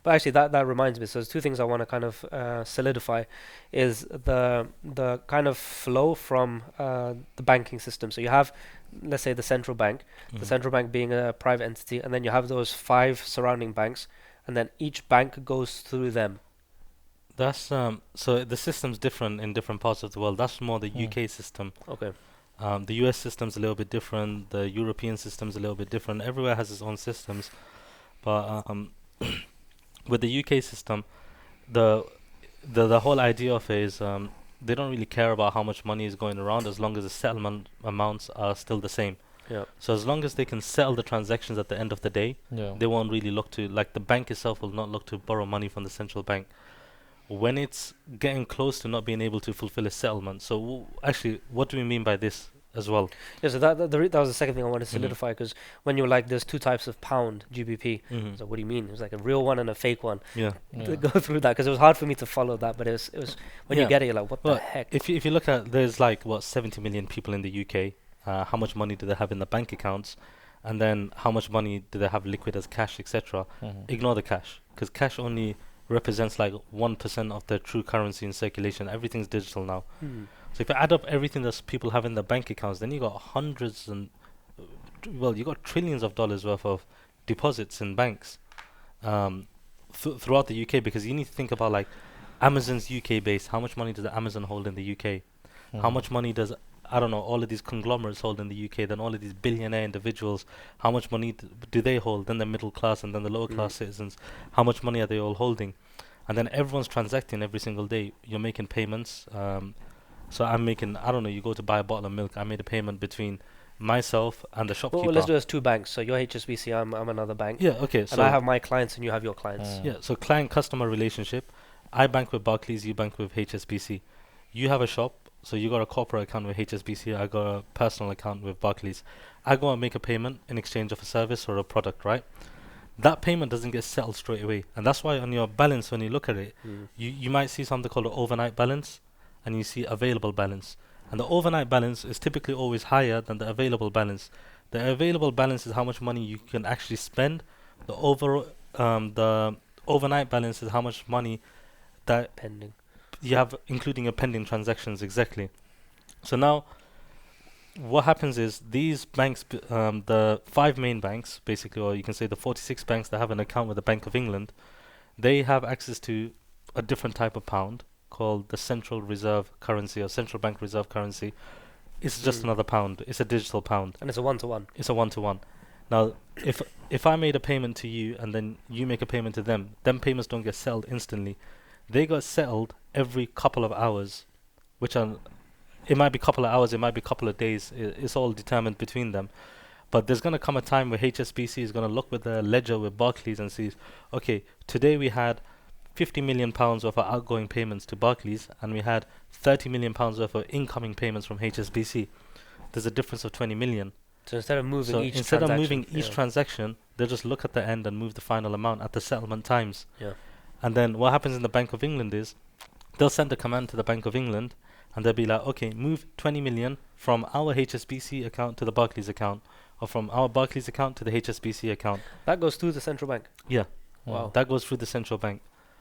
But actually that reminds me, so there's two things I want to kind of solidify is the kind of flow from the banking system. So you have, let's say, the central bank being a private entity, and then you have those 5 surrounding banks, and then each bank goes through them. That's so the system's different in different parts of the world. That's more the UK system. Okay. The US system's a little bit different. The European system's a little bit different. Everywhere has its own systems, but with the UK system, the whole idea of it is they don't really care about how much money is going around as long as the settlement amounts are still the same. So as long as they can settle the transactions at the end of the day, they won't really look to, like, the bank itself will not look to borrow money from the central bank. When it's getting close to not being able to fulfill a settlement. So actually, what do we mean by this as well? Yeah, so that was the second thing I wanted to solidify, because when you were like, there's 2 types of pound GBP. So what do you mean? It was like a real one and a fake one. Go through that because it was hard for me to follow that, but it was when you get it, you're like, what the heck? If you look at, there's like 70 million people in the UK. How much money do they have in the bank accounts, and then how much money do they have liquid as cash, etc. Ignore the cash, because cash only represents like 1% of the true currency in circulation. Everything's digital now. So if you add up everything that people have in their bank accounts, then you got hundreds and you got trillions of dollars worth of deposits in banks throughout the UK. Because you need to think about, like, Amazon's UK base. How much money does Amazon hold in the UK? How much money does, I don't know, all of these conglomerates hold in the UK? Then all of these billionaire individuals, how much money do they hold? Then the middle class and then the lower class citizens, how much money are they all holding? And then everyone's transacting every single day. You're making payments. So I'm making, I don't know, you go to buy a bottle of milk. I made a payment between myself and the shopkeeper. Well, let's do it as 2 banks. So you're HSBC, I'm another bank. Yeah, okay. And I have my clients and you have your clients. Yeah, so client-customer relationship. I bank with Barclays, you bank with HSBC. You have a shop. So you got a corporate account with HSBC, I got a personal account with Barclays. I go and make a payment in exchange of a service or a product, right? That payment doesn't get settled straight away. And that's why on your balance, when you look at it, you might see something called an overnight balance, and you see available balance. And the overnight balance is typically always higher than the available balance. The available balance is how much money you can actually spend. The overnight balance is how much money that Pending. you have, including your pending transactions. Exactly. So now, what happens is these banks, the five main banks, basically, or you can say the 46 banks that have an account with the Bank of England, they have access to a different type of pound called the central reserve currency or central bank reserve currency. It's just another pound. It's a digital pound. And it's a one-to-one. It's a one-to-one. Now, if I made a payment to you and then you make a payment to them, them payments don't get settled instantly. They got settled every couple of hours, which are, it might be couple of hours, it might be couple of days. It's all determined between them. But there's going to come a time where HSBC is going to look with the ledger with Barclays and sees, okay, today we had 50 million pounds worth of outgoing payments to Barclays and we had 30 million pounds worth of incoming payments from HSBC. There's a difference of 20 million. So instead of moving So each instead of transaction, moving each transaction, they'll just look at the end and move the final amount at the settlement times. Yeah. And then what happens in the Bank of England is they'll send a command to the Bank of England and they'll be like, okay, move 20 million from our HSBC account to the Barclays account, or from our Barclays account to the HSBC account. That goes through the central bank. Yeah. Wow. That goes through the central bank.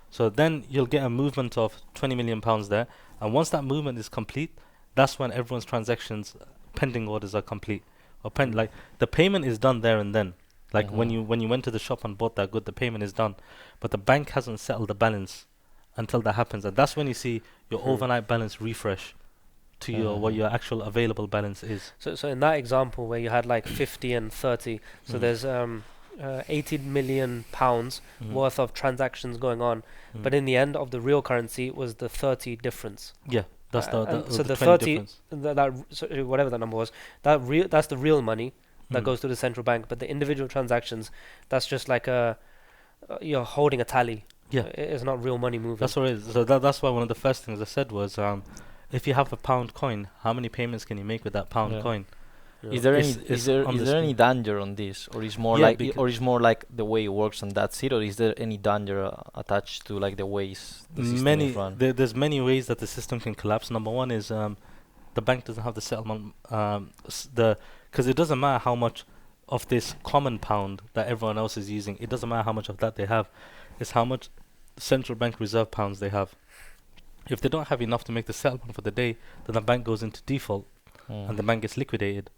So then you'll get a movement of 20 million pounds there. And once that movement is complete, that's when everyone's transactions, pending orders are complete. Or like the payment is done there and then. Like when you went to the shop and bought that good, the payment is done. But the bank hasn't settled the balance until that happens. And that's when you see your overnight balance refresh to your what your actual available balance is. So in that example where you had like 50 and 30, so there's 18 million pounds worth of transactions going on, but in the end of the real currency was the 30 difference. Yeah, that's so the 30 difference. so whatever that number was, that's the real money that goes to the central bank, but the individual transactions, that's just like you're holding a tally. Yeah, it's not real money moving. that's what it is. So that's why one of the first things I said was, if you have a pound coin, how many payments can you make with that pound coin? Yeah. Is there It's any on the any screen. danger on this, or is more Yeah, like or is more like the way it works and that's it, or is there any danger attached to like the ways the system is run? There's many ways that the system can collapse. Number one is the bank doesn't have the settlement because it doesn't matter how much of this common pound that everyone else is using. It doesn't matter how much of that they have. It's how much central bank reserve pounds they have. If they don't have enough to make the settlement for the day, then the bank goes into default and the bank gets liquidated.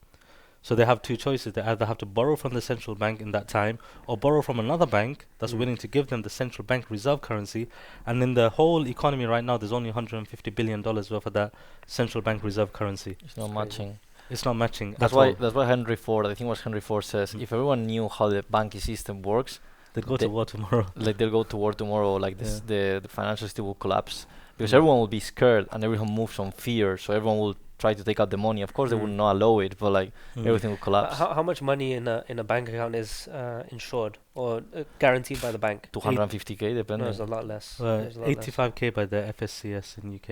So they have two choices. They either have to borrow from the central bank in that time, or borrow from another bank that's willing to give them the central bank reserve currency. And in the whole economy right now, there's only $150 billion worth of that central bank reserve currency. It's not crazy. matching. It's not matching. That's at why all. Henry Ford, I think it was Henry Ford, says if everyone knew how the banking system works, They go to war tomorrow. like they'll go to war tomorrow. Like this, Yeah. the financial system will collapse because everyone will be scared and everyone moves on fear. So everyone will try to take out the money. Of course, they would not allow it, but like everything will collapse. How much money in a bank account is insured or guaranteed by the bank? 250k, No, depending. it's a lot less. There's a lot less. 85k by the FSCS in UK.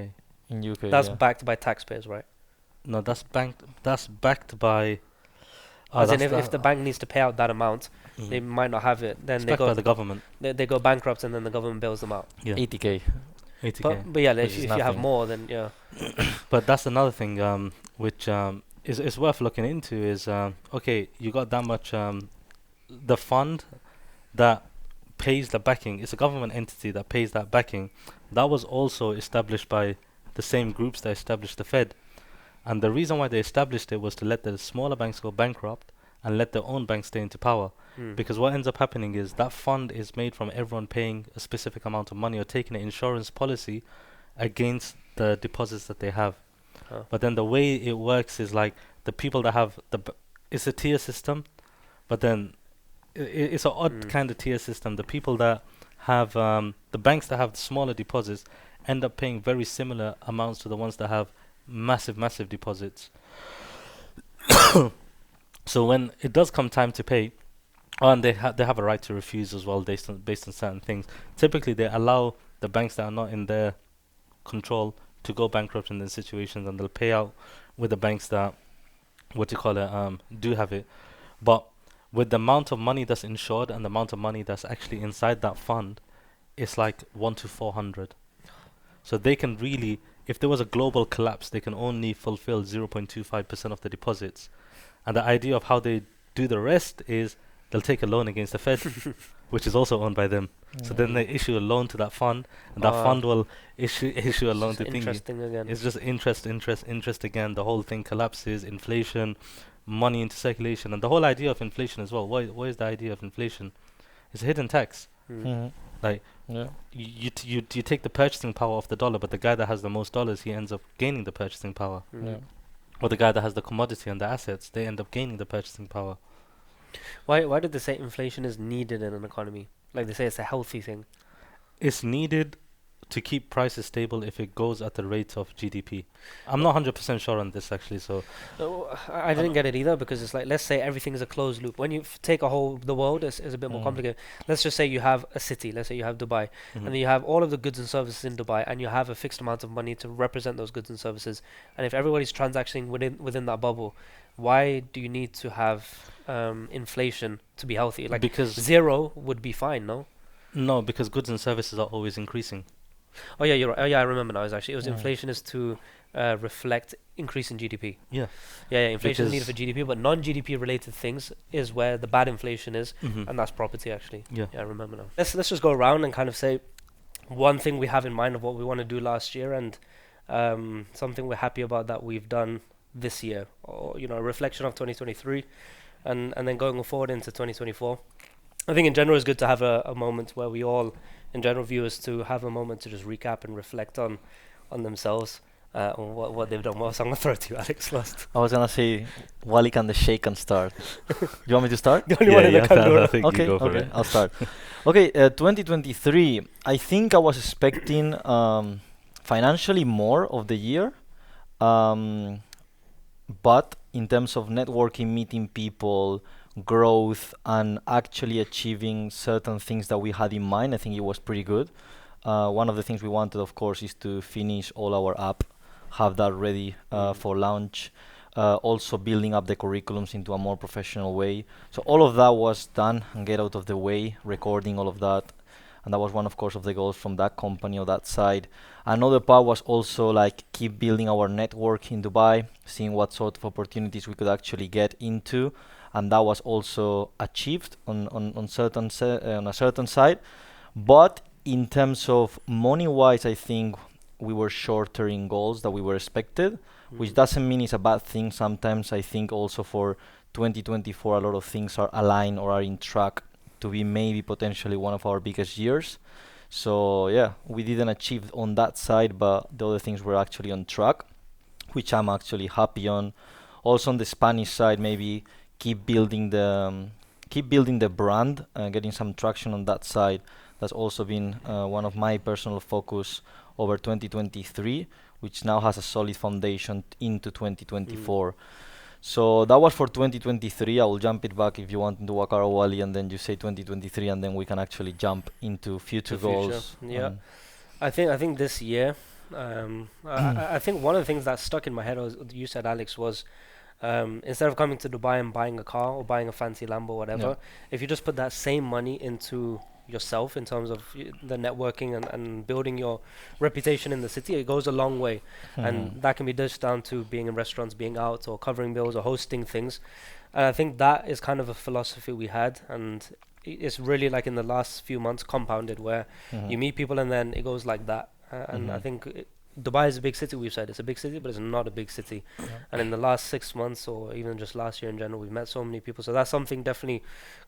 In UK, That's yeah. backed by taxpayers, right? No, that's backed by. As in, if the bank needs to pay out that amount, they might not have it. Then it's they backed go by the government. they go bankrupt, and then the government bails them out. Yeah, 80k. 80k. But yeah, Which if is you have nothing. more, then yeah. But that's another thing which is worth looking into is okay, you got that much the fund that pays the backing, it's a government entity that pays that backing. That was also established by the same groups that established the Fed. And the reason why they established it was to let the smaller banks go bankrupt and let their own banks stay into power. Because what ends up happening is that fund is made from everyone paying a specific amount of money or taking an insurance policy against the deposits that they have. But then the way it works is like the people that have it's a tier system, but then it's an odd kind of tier system. The people that have the banks that have smaller deposits end up paying very similar amounts to the ones that have massive deposits. So when it does come time to pay, and they have a right to refuse as well based on certain things. Typically, they allow the banks that are not in their control to go bankrupt in these situations, and they'll pay out with the banks that do have it. But with the amount of money that's insured and the amount of money that's actually inside that fund, it's like 1 to 400. So they can really, if there was a global collapse, they can only fulfill 0.25% of the deposits. And the idea of how they do the rest is they'll take a loan against the Fed, which is also owned by them. So then they issue a loan to that fund, and that fund will issue a loan to Thingy. Interesting again. It's just interest again. The whole thing collapses, inflation, money into circulation, and the whole idea of inflation as well. What is the idea of inflation? It's a hidden tax. Mhm. Like Yeah. you take the purchasing power of the dollar, but the guy that has the most dollars, he ends up gaining the purchasing power. Yeah. Or the guy that has the commodity and the assets, they end up gaining the purchasing power. Why did they say inflation is needed in an economy? Like they say it's a healthy thing. It's needed to keep prices stable if it goes at the rate of GDP. I'm not 100% sure on this actually, so No, I didn't get it either because it's like, let's say everything is a closed loop. When you take the world, it's a bit more complicated. Let's just say you have a city, let's say you have Dubai, and then you have all of the goods and services in Dubai, and you have a fixed amount of money to represent those goods and services. And if everybody's transacting within that bubble, why do you need to have inflation to be healthy? Like because zero would be fine, no? no, because goods and services are always increasing. Oh yeah, you're right. Oh yeah, I remember now. It was Mm. inflation is to reflect increase in GDP. Yeah. Yeah, inflation is needed Because- for GDP, but non-GDP related things is where the bad inflation is, Mhm. and that's property actually. Yeah. Yeah, I remember now. Let's just go around and kind of say one thing we have in mind of what we want to do last year, and something we're happy about that we've done this year, or a reflection of 2023, and then going forward into 2024. I think in general it's good to have a moment where we all, in general, viewers to have a moment to just recap and reflect on themselves, on what they've done. Well, so I'm gonna throw it to you, Alex, last. I was gonna say, Wally can the shake and start. You want me to start? The only one in the can do I it. think Okay, you go for okay, it. I'll start. Okay, 2023. I think I was expecting financially more of the year, but in terms of networking, meeting people, growth, and actually achieving certain things that we had in mind, I think it was pretty good. One of the things we wanted, of course, is to finish all our app, have that ready for launch. Also building up the curriculums into a more professional way. So all of that was done and get out of the way, recording all of that. And that was one, of course, of the goals from that company or that side. Another part was also like keep building our network in Dubai, seeing what sort of opportunities we could actually get into. And that was also achieved on a certain side. But in terms of money-wise, I think we were shorter in goals that we were expected, which doesn't mean it's a bad thing. Sometimes I think also for 2024, a lot of things are aligned or are in track to be maybe potentially one of our biggest years. So yeah, we didn't achieve on that side, but the other things were actually on track, which I'm actually happy on. Also on the Spanish side, maybe keep building the brand and getting some traction on that side. That's also been one of my personal focus over 2023, which now has a solid foundation into 2024. So that was for 2023. I will jump it back if you want into Waqar or Wali, and then you say 2023, and then we can actually jump into future goals. Yeah, I think this year, I think one of the things that stuck in my head, was you said, Alex, was instead of coming to Dubai and buying a car or buying a fancy Lambo or whatever, if you just put that same money into yourself in terms of the networking and building your reputation in the city, it goes a long way. And that can be dished down to being in restaurants, being out, or covering bills, or hosting things. And I think that is kind of a philosophy we had, and it's really like in the last few months compounded, where you meet people and then it goes like that. And I think Dubai is a big city. We've said it's a big city, but it's not a big city. And in the last 6 months, or even just last year in general, we've met so many people. So that's something definitely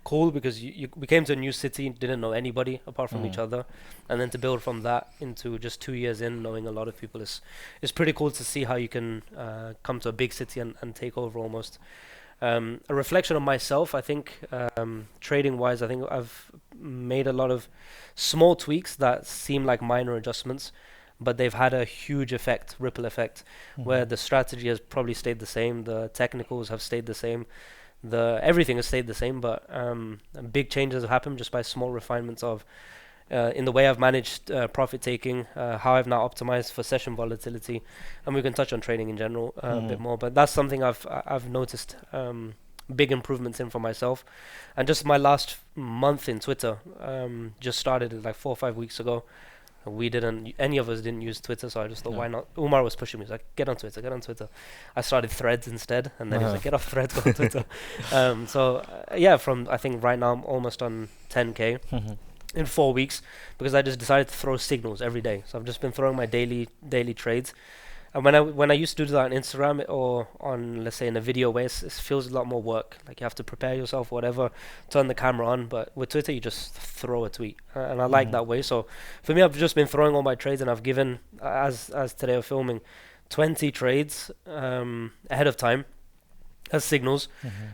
cool, because we came to a new city, didn't know anybody apart from each other, and then to build from that into just 2 years in, knowing a lot of people is pretty cool to see how you can come to a big city and take over almost. A reflection on myself, I think, trading wise, I think I've made a lot of small tweaks that seem like minor adjustments, but they've had a huge effect, ripple effect, where the strategy has probably stayed the same, the technicals have stayed the same, everything has stayed the same, but big changes have happened just by small refinements of in the way I've managed profit taking, how I've now optimized for session volatility, and we can touch on trading in general a bit more. But that's something I've noticed big improvements in for myself. And just my last month in Twitter, just started like 4 or 5 weeks ago. Any of us didn't use Twitter, so I just thought, Yeah. why not? Umar was pushing me. He was like, get on Twitter, get on Twitter. I started Threads instead, and then he was like, get off Threads, go on Twitter. Yeah, I think right now I'm almost on 10K in 4 weeks, because I just decided to throw signals every day. So I've just been throwing my daily trades. And when I used to do that on Instagram or on, let's say, in a video way, it feels a lot more work. Like you have to prepare yourself, whatever, turn the camera on. But with Twitter, you just throw a tweet, and I like that way. So for me, I've just been throwing all my trades, and I've given, as today of filming, 20 trades ahead of time as signals,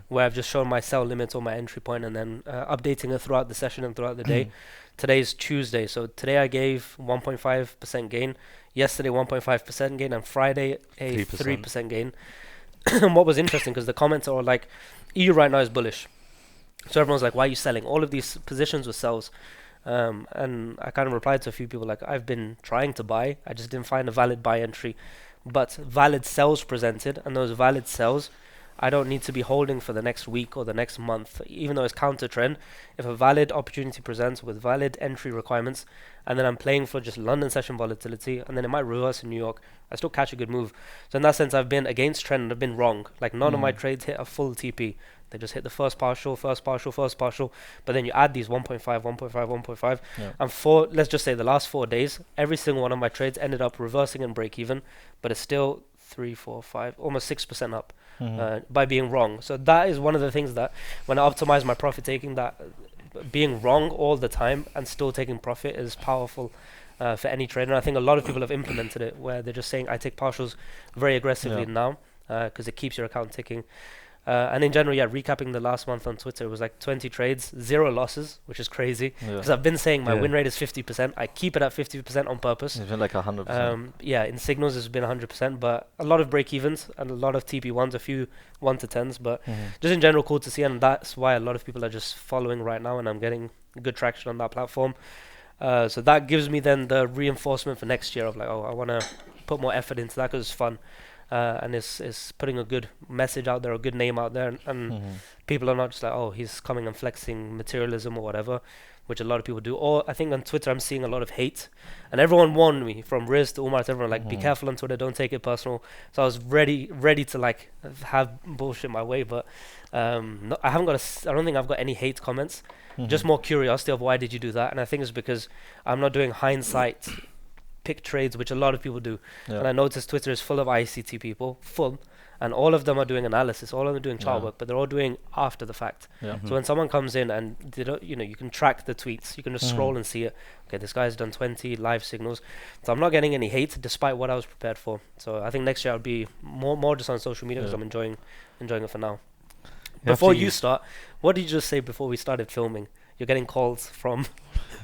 where I've just shown my sell limits or my entry point, and then updating it throughout the session and throughout the day. Today's Tuesday, so today I gave 1.5% gain. Yesterday 1.5% gain, and Friday a 3% gain. And what was interesting, because the comments are all like, EU right now is bullish. So everyone's like, why are you selling? All of these positions were sells. And I kind of replied to a few people like, I've been trying to buy, I just didn't find a valid buy entry. But valid sells presented, and those valid sells, I don't need to be holding for the next week or the next month, even though it's counter trend. If a valid opportunity presents with valid entry requirements, and then I'm playing for just London session volatility, and then it might reverse in New York, I still catch a good move. So in that sense, I've been against trend and I've been wrong. Like none of my trades hit a full TP. They just hit the first partial. But then you add these 1.5, 1.5, 1.5. Yeah. And let's just say the last 4 days, every single one of my trades ended up reversing and break even, but it's still 3, 4, 5, almost 6% up. By being wrong. So that is one of the things that when I optimize my profit taking, that being wrong all the time and still taking profit is powerful for any trader. And I think a lot of people have implemented it, where they're just saying, I take partials very aggressively now, because it keeps your account ticking. And in general, recapping the last month on Twitter, it was like 20 trades, 0 losses, which is crazy. Because I've been saying my win rate is 50%. I keep it at 50% on purpose. It's been like 100%. In signals, it's been 100%, but a lot of break evens and a lot of TP1s, a few 1 to 10s, but just in general, cool to see. And that's why a lot of people are just following right now, and I'm getting good traction on that platform. So that gives me then the reinforcement for next year of like, I want to put more effort into that because it's fun. And it's putting a good message out there, a good name out there, and people are not just like, oh, he's coming and flexing materialism or whatever, which a lot of people do. Or I think on Twitter I'm seeing a lot of hate, and everyone warned me, from Riz to Umar to everyone, like, be careful on Twitter, don't take it personal. So I was ready to like have bullshit my way, but I don't think I've got any hate comments. Just more curiosity of why did you do that, and I think it's because I'm not doing hindsight pick trades, which a lot of people do. And I noticed Twitter is full of ICT people, and all of them are doing analysis, all of them are doing chart work, but they're all doing after the fact. So when someone comes in and they don't, you can track the tweets, you can just scroll and see it. Okay, this guy's done 20 live signals. So I'm not getting any hate despite what I was prepared for. So I think next year I'll be more just on social media, because I'm enjoying it for now. Before you start, what did you just say before we started filming? You're getting calls from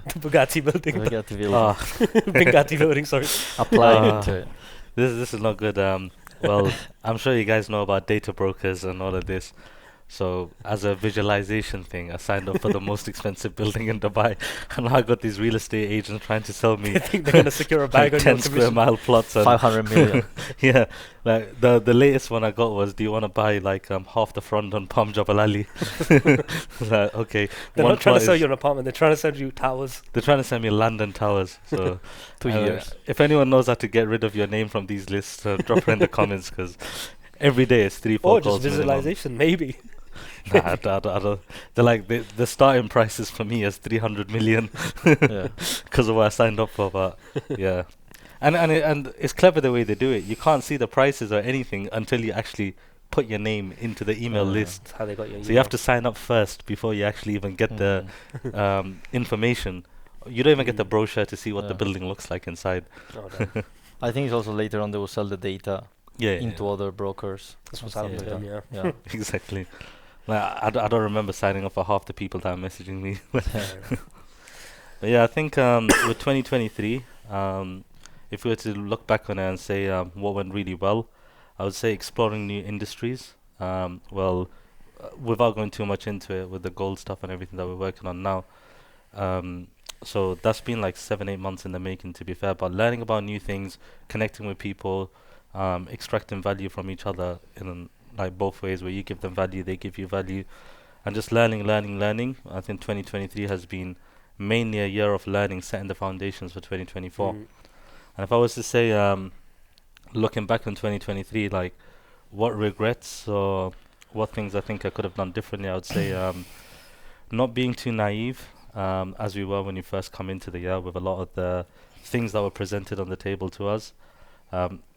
the Bugatti building. Bugatti building, sorry. Applying it to it. This is not good. Well, I'm sure you guys know about data brokers and all of this. So as a visualization thing, I signed up for the most expensive building in Dubai, and I got these real estate agents trying to sell me. I think they're gonna secure a bag like on 10 your square commission. mile plots. And 500 million. yeah, like the latest one I got was, do you want to buy like half the front on Palm Jabal Ali? Like, okay. They're one not trying to plot sell is- you an apartment. They're trying to sell you towers. They're trying to send me land and towers. So 2 years. if anyone knows how to get rid of your name from these lists, drop it in the comments, because every day it's 3-4 Or calls just minimum. visualization, maybe. Nah, I don't. They're like the starting prices for me is 300 million Yeah. because of what I signed up for. But yeah, and it's clever the way they do it. You can't see the prices or anything until you actually put your name into the email list. That's how they got your email. So you have to sign up first before you actually even get the information. You don't even get the brochure to see what the building looks like inside. Oh, damn. I think it's also later on they will sell the data Yeah, into other brokers. That's what's and happening stuff with them, like yeah. that. exactly. Like, I don't remember signing up for half the people that are messaging me. But yeah, I think with 2023, if we were to look back on it and say what went really well, I would say exploring new industries. Without going too much into it with the gold stuff and everything that we're working on now. So that's been like 7-8 months in the making, to be fair. But learning about new things, connecting with people, extracting value from each other in like both ways, where you give them value, they give you value, and just learning. I think 2023 has been mainly a year of learning, setting the foundations for 2024. Mm. And if I was to say, looking back on 2023, like what regrets or what things I think I could have done differently, I would say not being too naive, as we were when you first come into the year with a lot of the things that were presented on the table to us.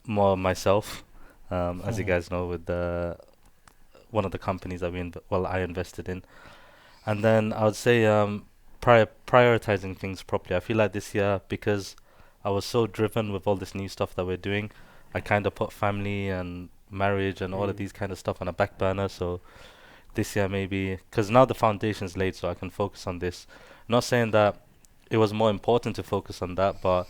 More myself, as you guys know, with the one of the companies that I invested in. And then I would say prioritizing things properly. I feel like this year, because I was so driven with all this new stuff that we're doing, I kind of put family and marriage and all of these kind of stuff on a back burner. So this year maybe, because now the foundation's laid, so I can focus on this. Not saying that it was more important to focus on that, but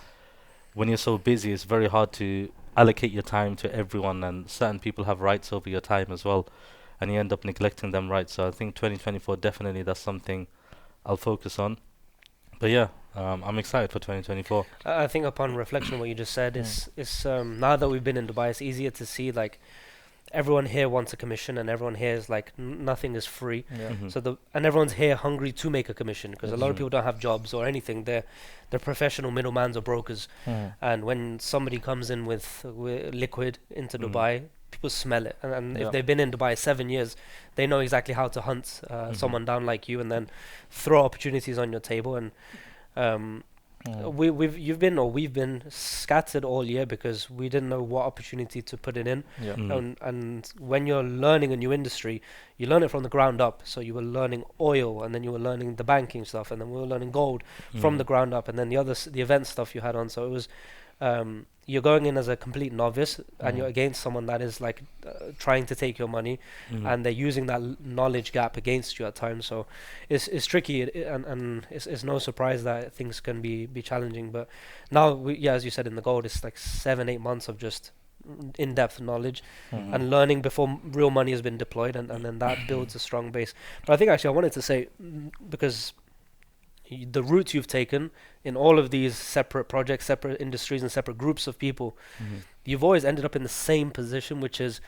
when you're so busy, it's very hard to allocate your time to everyone, and certain people have rights over your time as well, and you end up neglecting them rights. So I think 2024 definitely that's something I'll focus on. But yeah, I'm excited for 2024. I think upon reflection, what you just said is now that we've been in Dubai, it's easier to see like everyone here wants a commission, and everyone here is like nothing is free. Yeah. Mhm. So and everyone's here hungry to make a commission, because a lot of Mhm. people don't have jobs or anything. They're professional middlemans or brokers, and when somebody comes in with liquid into Mhm. Dubai, people smell it. And Yeah. if they've been in Dubai 7 years, they know exactly how to hunt Mhm. someone down like you, and then throw opportunities on your table. And we've been scattered all year because we didn't know what opportunity to put it in. Yeah. Mhm. And when you're learning a new industry, you learn it from the ground up. So you were learning oil, and then you were learning the banking stuff, and then we were learning gold from the ground up, and then the event stuff you had on. So it was you're going in as a complete novice, and you're against someone that is like trying to take your money, Mhm. and they're using that knowledge gap against you at times. So it's tricky, and it's no surprise that things can be challenging. But now, as you said in the gold, it's like 7-8 months of just in-depth knowledge and learning before real money has been deployed, and then that builds a strong base. But I think actually I wanted to say, because the route you've taken in all of these separate projects, separate industries, and separate groups of people, Mhm. you've always ended up in the same position, which is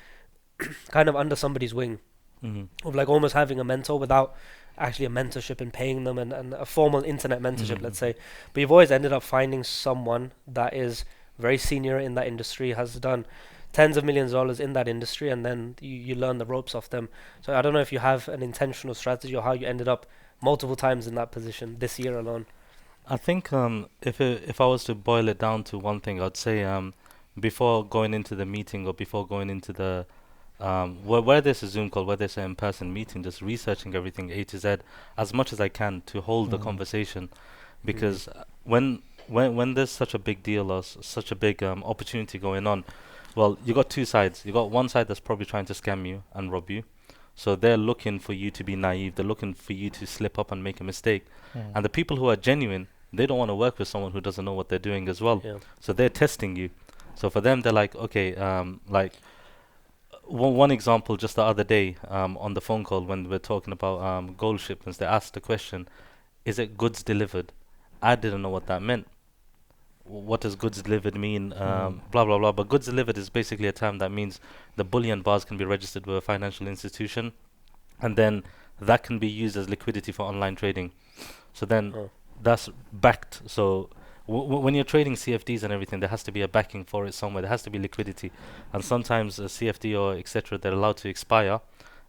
kind of under somebody's wing, Mhm. of like almost having a mentor without actually a mentorship and paying them, and a formal internet mentorship, let's say. But you've always ended up finding someone that is very senior in that industry, has done tens of millions of dollars in that industry, and then you learn the ropes off them. So I don't know if you have an intentional strategy, or how you ended up multiple times in that position this year alone. I think if I was to boil it down to one thing, I'd say before going into the meeting, or before going into the where there's a Zoom call, where there's an in-person meeting, just researching everything A to Z as much as I can to hold the conversation, because when there's such a big deal or such a big opportunity going on, well, you got two sides. You got one side that's probably trying to scam you and rob you. So they're looking for you to be naive. They're looking for you to slip up and make a mistake. And the people who are genuine, they don't want to work with someone who doesn't know what they're doing as well. Yeah. So they're testing you. So for them, they're like, okay, like one example just the other day on the phone call when we're talking about gold shipments, they asked the question, is it goods delivered? I didn't know what that meant. What does goods delivered mean? Blah, blah, blah. But goods delivered is basically a term that means the bullion bars can be registered with a financial institution, and then that can be used as liquidity for online trading. So then Oh. that's backed. So when you're trading CFDs and everything, there has to be a backing for it somewhere. There has to be liquidity, and sometimes a CFD or etc. they're allowed to expire,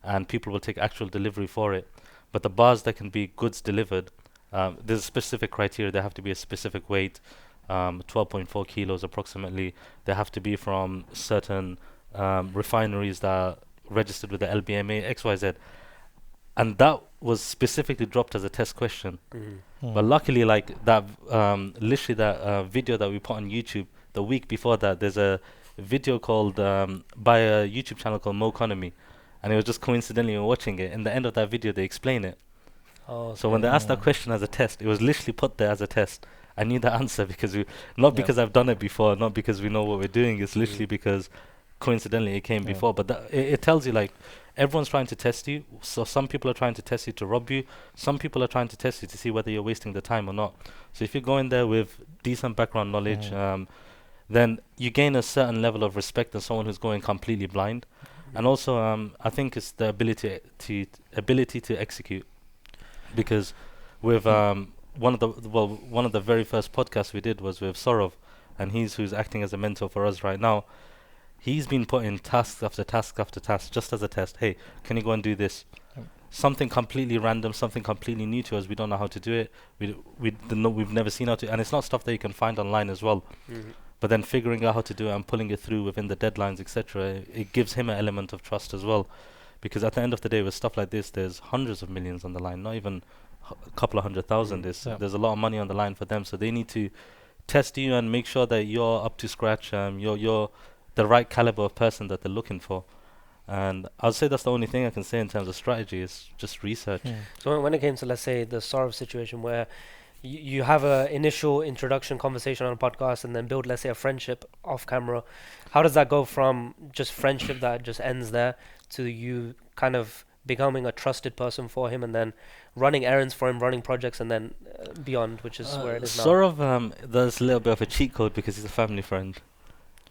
and people will take actual delivery for it. But the bars that can be goods delivered, there's a specific criteria. They have to be a specific weight, 12.4 kilos approximately. They have to be from certain refineries that are registered with the LBMA XYZ, and that was specifically dropped as a test question. But luckily, like that, literally that video that we put on YouTube the week before that, there's a video called by a YouTube channel called Mo Economy, and it was just coincidentally we were watching it. In the end of that video, they explain it. Oh, So when they asked that question as a test, it was literally put there as a test. I knew the answer because not because I've done it before, not because we know what we're doing. It's literally because coincidentally it came before. But it tells you like everyone's trying to test you. So some people are trying to test you to rob you. Some people are trying to test you to see whether you're wasting the time or not. So if you go in there with decent background knowledge, then you gain a certain level of respect than someone who's going completely blind. And also, I think it's the ability to execute, because with one of the very first podcasts we did was with Saurev, and he's who's acting as a mentor for us right now. He's been putting tasks after task after task just as a test. Hey, can you go and do this? Yep. Something completely random, something completely new to us. We don't know how to do it. We've never seen how to, and it's not stuff that you can find online as well. Mhm. But then figuring out how to do it and pulling it through within the deadlines, etc., it gives him an element of trust as well. Because at the end of the day, with stuff like this, there's hundreds of millions on the line, not even a couple of 100,000. Yeah. There's a lot of money on the line for them, so they need to test you and make sure that you're up to scratch. You're the right caliber of person that they're looking for. And I'd say that's the only thing I can say in terms of strategy is just research. Hmm. So when it came to, let's say, the Saurev situation where you have a initial introduction conversation on a podcast and then build, let's say, a friendship off camera, how does that go from just friendship that just ends there to you kind of becoming a trusted person for him and then running errands for him, running projects, and then beyond, which is where it is now? Sort of, there's a little bit of a cheat code because he's a family friend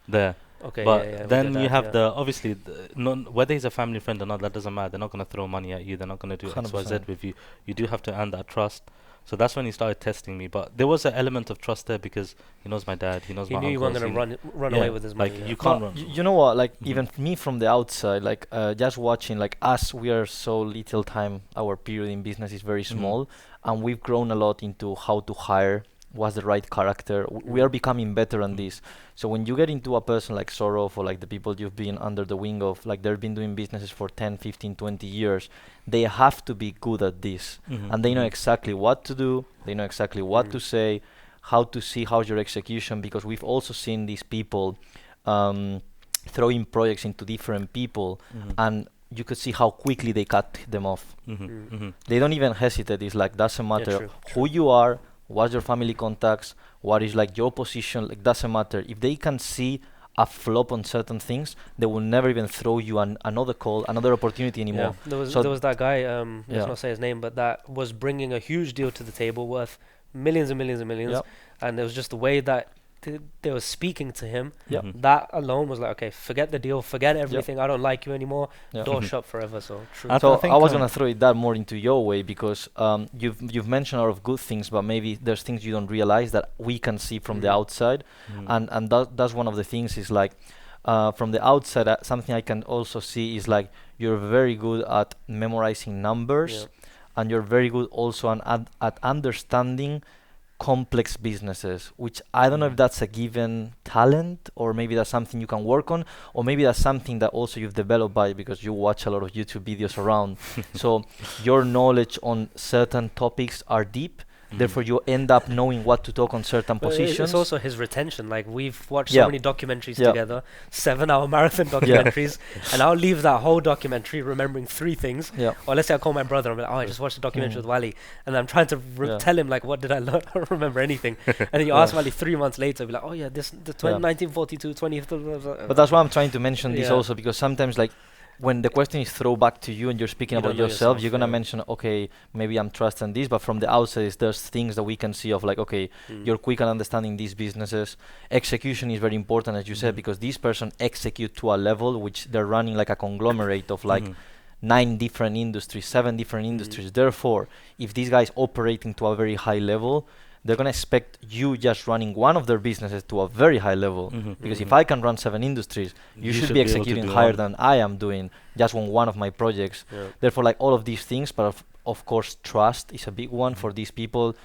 there. Okay, But yeah, we then get you that, have yeah. the obviously whether he's a family friend or not, that doesn't matter. They're not going to throw money at you. They're not going to do X, Y, Z 100%. with you. You do have to earn that trust. So that's when he started testing me. But there was an element of trust there because he knows my dad. He knows He my knew you weren't uncles. going to run yeah, away with his money. like yeah. you can't But run. you know what? Like Mhm. even me from the outside, like just watching, like us, we are so little time. Our period in business is very small, and we've grown a lot into how to hire. What's the right character? We are becoming better on Mhm. this. So when you get into a person like Sorov or like the people you've been under the wing of, like they've been doing businesses for 10, 15, 20 years, they have to be good at this. Mhm, And they know mhm. exactly what to do. They know exactly what Mm. to say, how to see how's your execution, because we've also seen these people um, throwing projects into different people, Mhm. and you could see how quickly they cut them off. Mhm, Mm. mhm. They don't even hesitate. It's like doesn't Yeah, matter true, who you are, what's your family contacts, what is like your position. Like doesn't matter if they can see a flop on certain things, they will never even throw you another call, another opportunity anymore. There was So there was that guy, let's yeah. not say his name, but that was bringing a huge deal to the table worth millions and millions and millions, Yep. and it was just the way that they were speaking to him. Yep. Mhm. That alone was like, okay, forget the deal, forget everything. I don't like you anymore. Yeah. Door Mhm. shut forever. So true. I So think, I was gonna throw it that more into your way because you've mentioned a lot of good things, but maybe there's things you don't realize that we can see from the Mhm. outside, Mhm. and that's one of the things is like from the outside something I can also see is like you're very good at memorizing numbers, Yeah. and you're very good also at understanding complex businesses, which I don't know if Mhm. that's a given talent or maybe that's something you can work on, or maybe that's something that also you've developed by because you watch a lot of YouTube videos around. So your knowledge on certain topics are deep, Mhm. therefore you end up knowing what to talk on certain But positions. it's also his retention. Like we've watched Yeah. so many documentaries Yeah. together, 7-hour marathon documentaries, and I'll leave that whole documentary remembering 3 things. Yeah. Or let's say I call my brother and I'm like, oh, I just watched a documentary Mm. with Wally, and I'm trying to Yeah. tell him like, what did I learn? I don't remember anything. And then you Yeah. ask Wally 3 months later, be like, oh yeah, the 1942, 20. But that's why I'm trying to mention this Yeah. also, because sometimes like when the question is thrown back to you and you're speaking You about don't know yourself, yourself, you're gonna yeah. mention, okay, maybe I'm trusting this, but from the outside there's things that we can see of like, okay, you're quick at understanding these businesses. Execution is very important, as you said, Mhm. because this person execute to a level which they're running like a conglomerate of like Mhm. 9 different industries, 7 different Mm. industries. Therefore, if these guys operating to a very high level, they're gonna expect you just running one of their businesses to a very high level. Mhm. Because if Mhm. I can run 7 industries, you should be able to executing do higher one. than I am doing just on one of my projects. Yeah. Therefore, like all of these things, but of course, trust is a big one Mhm. for these people.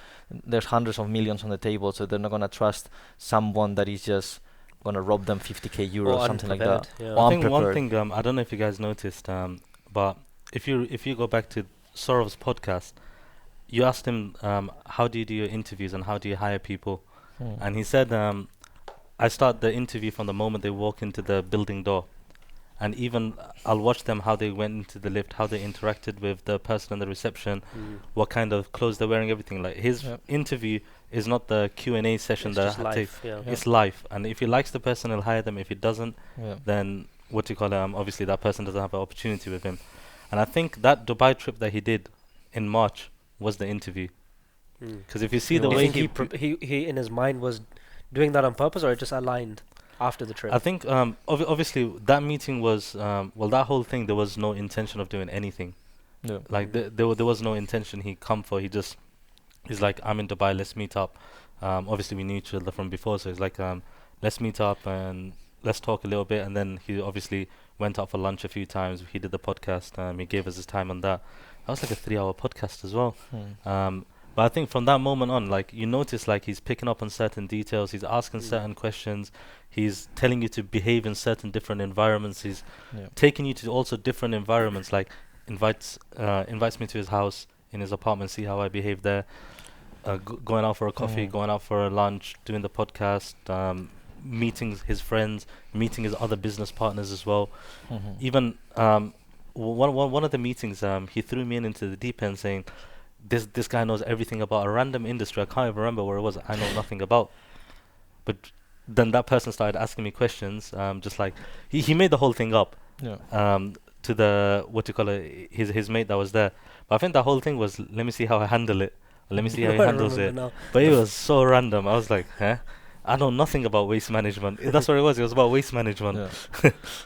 There's hundreds of millions on the table, so they're not gonna trust someone that is just gonna rob them 50k euros, Or something like that. unprepared, yeah. Or I think one unprepared. thing I don't know if you guys noticed, but if you go back to Sorov's podcast, you asked him how do you do your interviews and how do you hire people, Hmm. and he said I start the interview from the moment they walk into the building door, and even I'll watch them how they went into the lift, how they interacted with the person in the reception, Mm. what kind of clothes they're wearing, everything. Like his Yep. interview is not the Q&A session It's that just takes. life, yeah. Yeah. It's life, and if he likes the person, he'll hire them. If he doesn't, Yeah. then what do you call it? Obviously, that person doesn't have an opportunity with him. And I think that Dubai trip that he did in March was the interview. Mm. Because if you see You the Do you way think he in his mind was doing that on purpose, or it just aligned after the trip? I think obviously that meeting was that whole thing, there was no intention of doing anything. Yeah. Like there was no intention he come for. He just He's like, I'm in Dubai, let's meet up. Obviously we knew each other from before, so he's like, let's meet up and let's talk a little bit. And then he obviously went out for lunch a few times. He did the podcast. He gave us his time on that. That was like a 3-hour podcast as well. But I think from that moment on, like, you notice like he's picking up on certain details. He's asking certain questions. He's telling you to behave in certain different environments. He's taking you to also different environments. Like invites me to his house, in his apartment, see how I behave there. Going out for a coffee, going out for a lunch, doing the podcast, meeting his friends, meeting his other business partners as well. Even one of the meetings, he threw me into the deep end, saying, "This guy knows everything about a random industry. I can't even remember where it was. I know nothing about." But then that person started asking me questions, just like he made the whole thing up. To the what you call it, his mate that was there. But I think the whole thing was, let me see how I handle it. Let me see how he I handles remember it. now. But it was so random. I was like, huh? I know nothing about waste management. That's what it was. It was about waste management.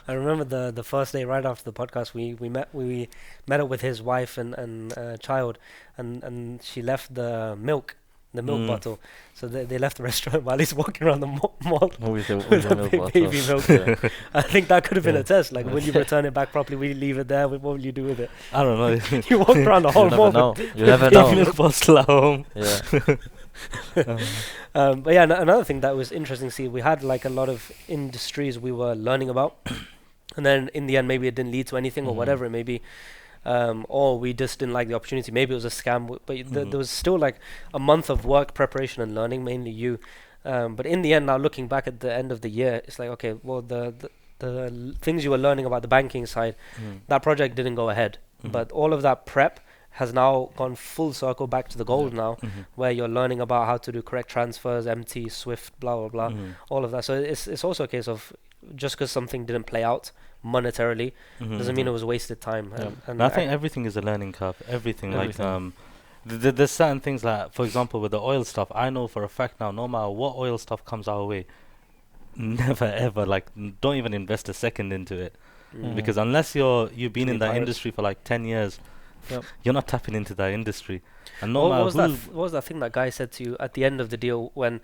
I remember the first day right after the podcast, we met up with his wife and child, and she left the milk bottle. So they left the restaurant while he's walking around the mall With with the a milk bottle. baby milk. Yeah. I think that could have been a test. Like, will you return it back properly? Will you leave it there? What will you do with it? I don't know. You walked around the whole You mall. never know. with You never baby know. milk. Milk bottle at home. Yeah. But yeah, another thing that was interesting to see, we had like a lot of industries we were learning about, and then in the end, maybe it didn't lead to anything or whatever it may be, or we just didn't like the opportunity. Maybe it was a scam, but there was still like a month of work preparation and learning, mainly you. But in the end, now looking back at the end of the year, it's like, okay, well, the things you were learning about the banking side, that project didn't go ahead, but all of that prep has now gone full circle back to the gold now, where you're learning about how to do correct transfers, MT, Swift, blah blah blah, all of that. So it's also a case of, just because something didn't play out monetarily doesn't mean it was wasted time. And I think everything is a learning curve. Everything. Like Everything. there's certain things, like for example with the oil stuff. I know for a fact now, no matter what oil stuff comes our way, never ever, like, don't even invest a second into it, because unless you've been in that industry for like 10 years, you're not tapping into that industry. And no matter what was that thing that guy said to you at the end of the deal, when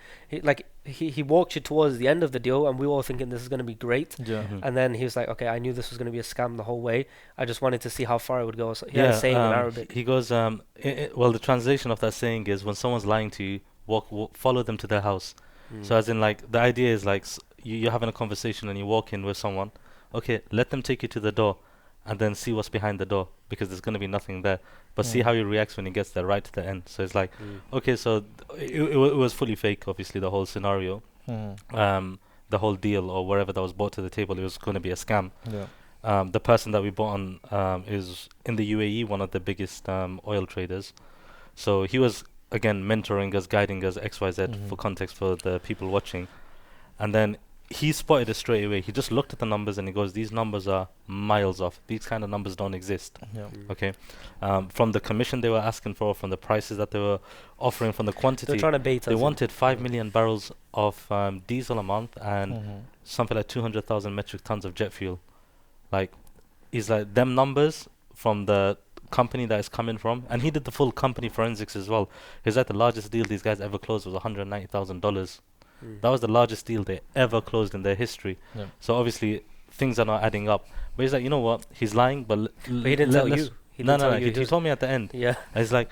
he walked you towards the end of the deal, and we were all thinking this is going to be great, and then he was like, okay, I knew this was going to be a scam the whole way. I just wanted to see how far it would go. So he had a saying in Arabic. He goes, well, the translation of that saying is, when someone's lying to you, follow them to their house. So as in, like, the idea is like, you're having a conversation and you walk in with someone. Okay, let them take you to the door, and then see what's behind the door, because there's going to be nothing there. But see how he reacts when he gets there, right to the end. So it's like, okay, so it was fully fake, obviously, the whole scenario. The whole deal or whatever that was brought to the table, it was going to be a scam. The person that we bought on is in the UAE, one of the biggest oil traders. So he was, again, mentoring us, guiding us, XYZ, for context for the people watching. And then he spotted it straight away. He just looked at the numbers and he goes, these numbers are miles off. These kind of numbers don't exist. Okay. From the commission they were asking for, from the prices that they were offering, from the quantity. They're trying to bait us. They wanted 5 million barrels of diesel a month and something like 200,000 metric tons of jet fuel. Like, it's like them numbers from the company that is coming from. And he did the full company forensics as well. He's like, the largest deal these guys ever closed was $190,000. That was the largest deal they ever closed in their history. So obviously things are not adding up. But he's like, you know what? He's lying, but he didn't tell you. No. He told me at the end. Yeah. And he's like,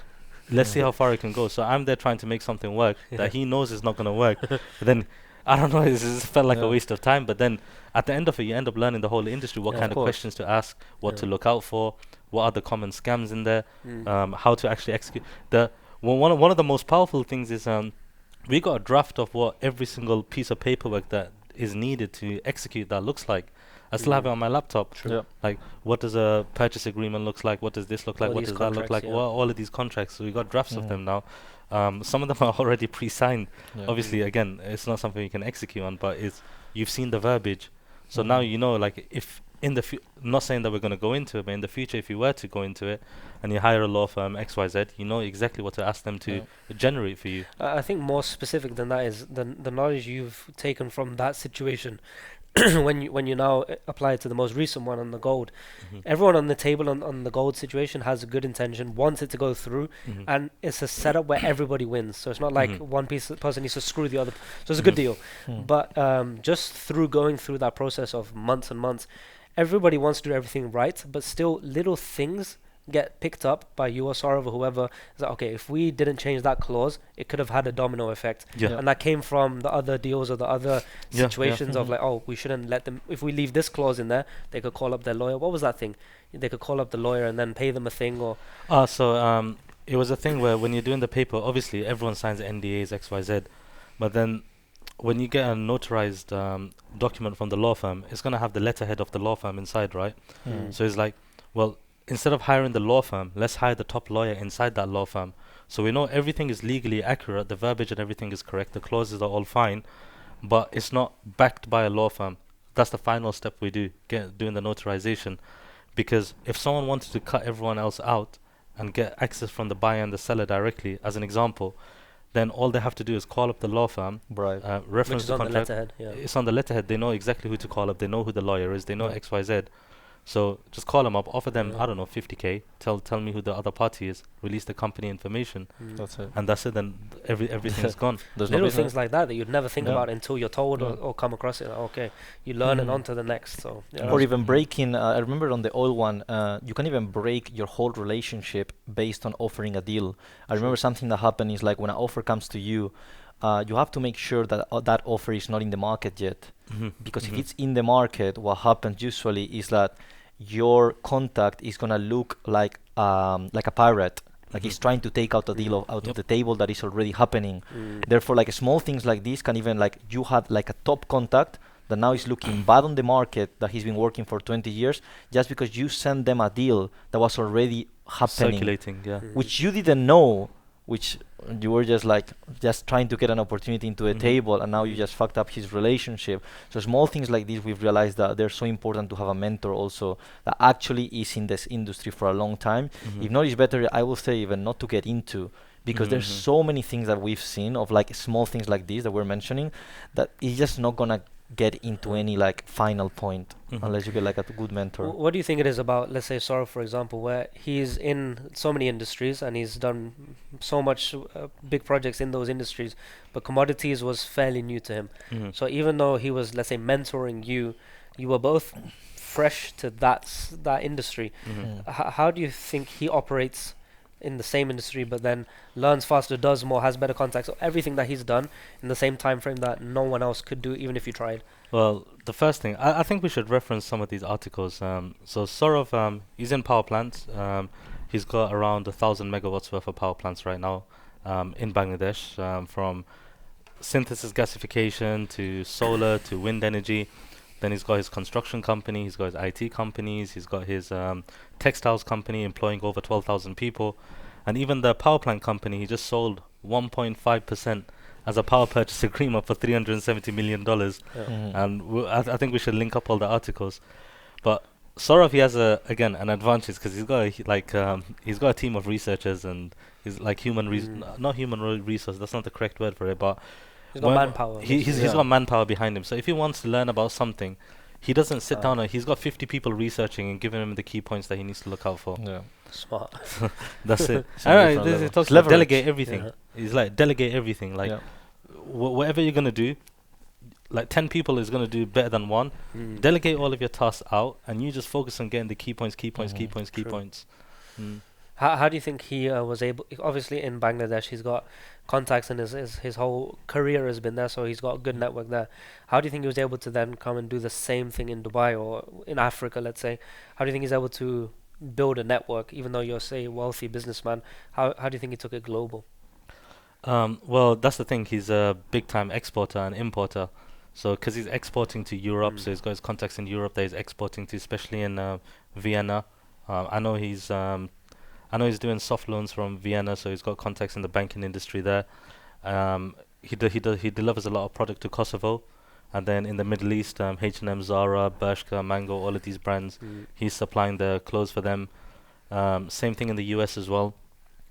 let's see how far it can go. So I'm there trying to make something work that he knows is not going to work. But then, I don't know, it just felt like a waste of time. But then at the end of it, you end up learning the whole industry, what kind of questions to ask, what to look out for, what are the common scams in there, how to actually execute. One of the most powerful things is we got a draft of what every single piece of paperwork that is needed to execute that looks like. I still have it on my laptop. Like, what does a purchase agreement looks like? What does this look like? What does that look like? All of these contracts. So we got drafts of them now. Some of them are already pre-signed. Obviously, again, it's not something you can execute on, but you've seen the verbiage. So now you know, like, if in the not saying that we're going to go into it, but in the future, if you were to go into it and you hire a law firm XYZ, you know exactly what to ask them to generate for you. I think more specific than that is the knowledge you've taken from that situation when you now apply it to the most recent one on the gold, Mhm. everyone on the table on the gold situation has a good intention, wants it to go through, Mhm. and it's a setup where everybody wins. So it's not like Mhm. one person needs to screw the other. So it's a good Mhm. deal. Hmm. But just through going through that process of months and months, everybody wants to do everything right, but still little things get picked up by you or Saurev or whoever. It's like, okay, if we didn't change that clause, it could have had a domino effect. Yeah. Yeah. And that came from the other deals or the other Yeah. Yeah. situations of Mhm. like, oh, we shouldn't let them. If we leave this clause in there, they could call up their lawyer. What was that thing? They could call up the lawyer and then pay them a thing or. So it was a thing where when you're doing the paper, obviously everyone signs NDAs X Y Z, but then when you get a notarized document from the law firm, it's gonna have the letterhead of the law firm inside, right? Hmm. So it's like, well, instead of hiring the law firm, let's hire the top lawyer inside that law firm. So we know everything is legally accurate, the verbiage and everything is correct, the clauses are all fine, but it's not backed by a law firm. That's the final step we do, doing the notarization. Because if someone wanted to cut everyone else out and get access from the buyer and the seller directly, as an example, then all they have to do is call up the law firm, Right. Which reference is the on the contract. letterhead, yeah. It's on the letterhead. They know exactly who to call up. They know who the lawyer is. They know Yeah. X, Y, Z. So just call them up, offer them, Yeah. I don't know, 50K. Tell me who the other party is. Release the company information, That's it. and that's it. Then everything's gone. There's no Little business. things like that that you'd never think Yeah. about until you're told Yeah. or come across it. Like, okay, you learn and Mhm. on to the next. So yeah, Or that's even Mhm. breaking. I remember on the oil one, you can even break your whole relationship based on offering a deal. I remember true. something that happened is like when an offer comes to you, you have to make sure that that offer is not in the market yet. Mhm. Because if Mhm. it's in the market, what happens usually is that your contact is gonna look like a pirate, like he's Mhm. trying to take out a deal out of Yep. the table that is already happening. Mm. Therefore, like small things like this can even like you had like a top contact that now is looking bad on the market that he's been working for 20 years just because you sent them a deal that was already happening, Circulating, yeah. Mhm. which you didn't know, which you were just like just trying to get an opportunity into a Mhm. table, and now you Mhm. just fucked up his relationship. So small things like this, we've realized that they're so important to have a mentor also that actually is in this industry for a long time. Mhm. If not, it's better, I will say, even not to get into, because there's Mhm. so many things that we've seen of like small things like this that we're mentioning that it's just not gonna get into any like final point Mhm. unless you get like a good mentor. What do you think it is about, let's say, Sorrow, for example, where he's in so many industries and he's done so much big projects in those industries, but commodities was fairly new to him. Mhm. So even though he was, let's say, mentoring you, you were both fresh to that industry. Mhm. Mm. How do you think he operates in the same industry, but then learns faster, does more, has better contacts, so everything that he's done in the same time frame that no one else could do, even if you tried? Well, the first thing, I think we should reference some of these articles. So Saurav, he's in power plants. He's got around 1,000 megawatts worth of power plants right now in Bangladesh, from synthesis gasification to solar to wind energy. Then he's got his construction company, he's got his IT companies, he's got his textiles company employing over 12,000 people. And even the power plant company, he just sold 1.5% as a power purchase agreement for $370 million. Yeah. Mhm. And I think we should link up all the articles. But Saurav, he has again an advantage because he's got a team of researchers and he's like not human resource. That's not the correct word for it, but He's got manpower. he's Yeah. got manpower behind him. So if he wants to learn about something, he doesn't sit Ah. down and he's got 50 people researching and giving him the key points that he needs to look out for. Yeah. Smart. That's it. It's a Alright, different this level. it talks It's about leverage. delegate everything. Yeah. He's like delegate everything. Like Yeah. whatever you're gonna do, like 10 people is gonna do better than one. Mm. Delegate all of your tasks out, and you just focus on getting the key points, key points, key Mhm. points, key True. points. Mm. How do you think he was able? Obviously, in Bangladesh, he's got contacts, and his whole career has been there, so he's got a good network there. How do you think he was able to then come and do the same thing in Dubai or in Africa, let's say? How do you think he's able to build a network, even though you're, say, a wealthy businessman? How do you think he took it global? Well, that's the thing. He's a big time exporter and importer. So, because he's exporting to Europe, so he's got his contacts in Europe that he's exporting to, especially in Vienna. I know he's doing soft loans from Vienna, so he's got contacts in the banking industry there. He delivers a lot of product to Kosovo, and then in the Middle East, H&M, Zara, Bershka, Mango, all of these brands, Mm. he's supplying the clothes for them. Same thing in the US as well.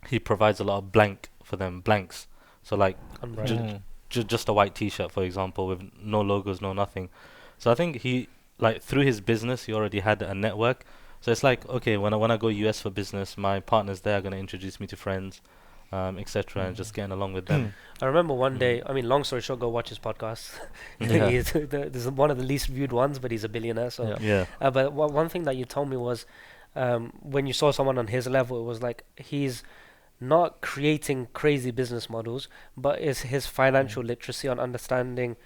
He provides a lot of blanks. So like Unbranded. Mhm. just a white T-shirt, for example, with no logos, no nothing. So I think he, like, through his business, he already had a network. So it's like, okay, when I go US for business, my partners there are gonna introduce me to friends, etc., and just getting along with them. I remember one Mm. day. I mean, long story short, go watch his podcast. Yeah. This is one of the least viewed ones, but he's a billionaire. So, Yeah. Yeah. but one thing that you told me was, when you saw someone on his level, it was like he's not creating crazy business models, but is his financial literacy on understanding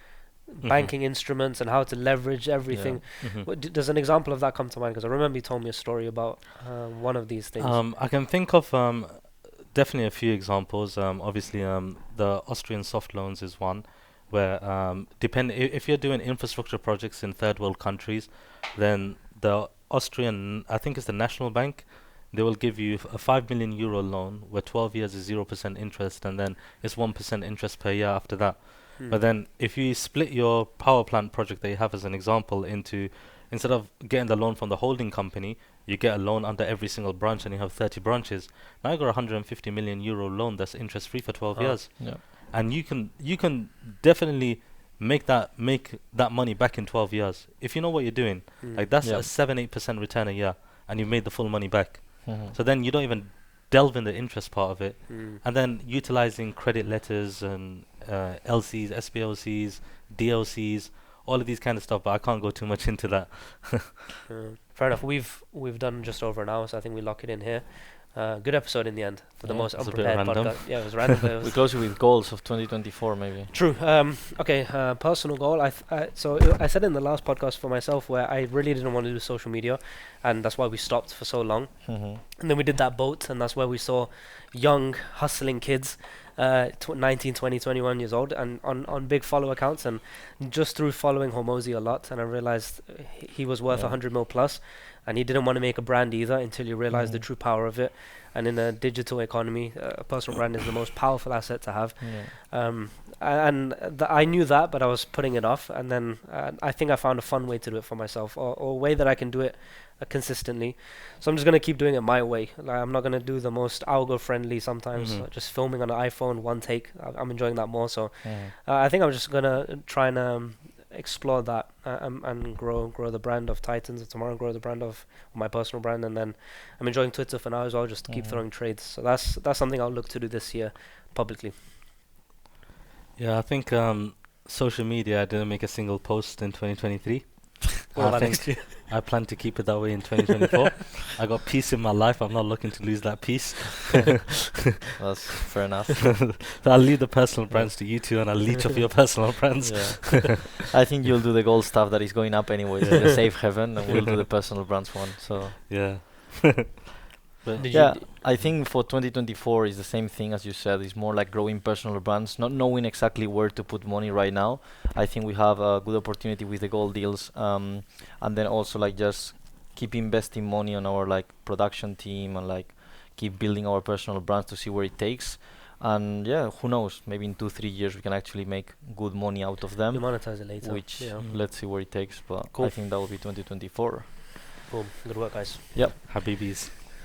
banking instruments and how to leverage everything. Does an example of that come to mind? Because I remember you told me a story about one of these things. I can think of definitely a few examples. Obviously, the Austrian soft loans is one, where if you're doing infrastructure projects in third world countries, then the Austrian, I think it's the National Bank, they will give you a 5 million euro loan where 12 years is 0% interest, and then it's 1% interest per year after that. But then if you split your power plant project that you have as an example into, instead of getting the loan from the holding company, you get a loan under every single branch, and you have 30 branches. Now you got a 150 million euro loan that's interest free for 12 years. Yeah. And you can definitely make that money back in 12 years if you know what you're doing. Like, that's Yeah. a 7-8% return a year, and you've made the full money back. Mhm. So then you don't even delve in the interest part of it. Mm. And then utilizing credit letters and LCs, SPLCs, DLCs, all of these kind of stuff, but I can't go too much into that. Fair enough. We've done just over an hour, so I think we lock it in here. Good episode in the end for the Yeah, most it's a bit unprepared random. podcast. Yeah, it was random. But it We was close it with goals of 2024 maybe. true. Okay. Personal goal. So I said in the last podcast for myself where I really didn't want to do social media, and that's why we stopped for so long. Mhm. And then we did that boat, and that's where we saw young, hustling kids, 19, 20, 21 years old, and on big follow accounts. And just through following Hormozy a lot, and I realized he was worth Yeah. 100 mil plus, and he didn't want to make a brand either until you realize the true power of it. And in a digital economy, a personal brand is the most powerful asset to have. Yeah. I knew that, but I was putting it off. And then I think I found a fun way to do it for myself, or a way that I can do it consistently. So I'm just gonna keep doing it my way. Like, I'm not gonna do the most algo friendly sometimes. Just filming on an iPhone, one take. I'm enjoying that more. So I think I'm just gonna try and explore that and grow the brand of Titans of tomorrow, grow the brand of my personal brand, and then I'm enjoying Twitter for now as well, just to keep throwing trades. So that's something I'll look to do this year publicly. Yeah, I think social media, I didn't make a single post in 2023. What I about think next year? I plan to keep it that way in 2024. I got peace in my life. I'm not looking to lose that peace. That's fair enough. So I'll leave the personal brands to you two, and I'll leech off your personal brands. Yeah. I think you'll do the gold stuff that is going up anyways, in the safe haven, and we'll do the personal brands one. So Yeah. But Did yeah, you, I think for 2024 is the same thing as you said. It's more like growing personal brands, not knowing exactly where to put money right now. I think we have a good opportunity with the gold deals, and then also like just keep investing money on our like production team, and like keep building our personal brands to see where it takes. And yeah, who knows? Maybe in 2-3 years we can actually make good money out of you them. monetize it later. Which Yeah. let's see where it takes. But Cool. I think that will be 2024. Cool. Good work, guys. Habibis.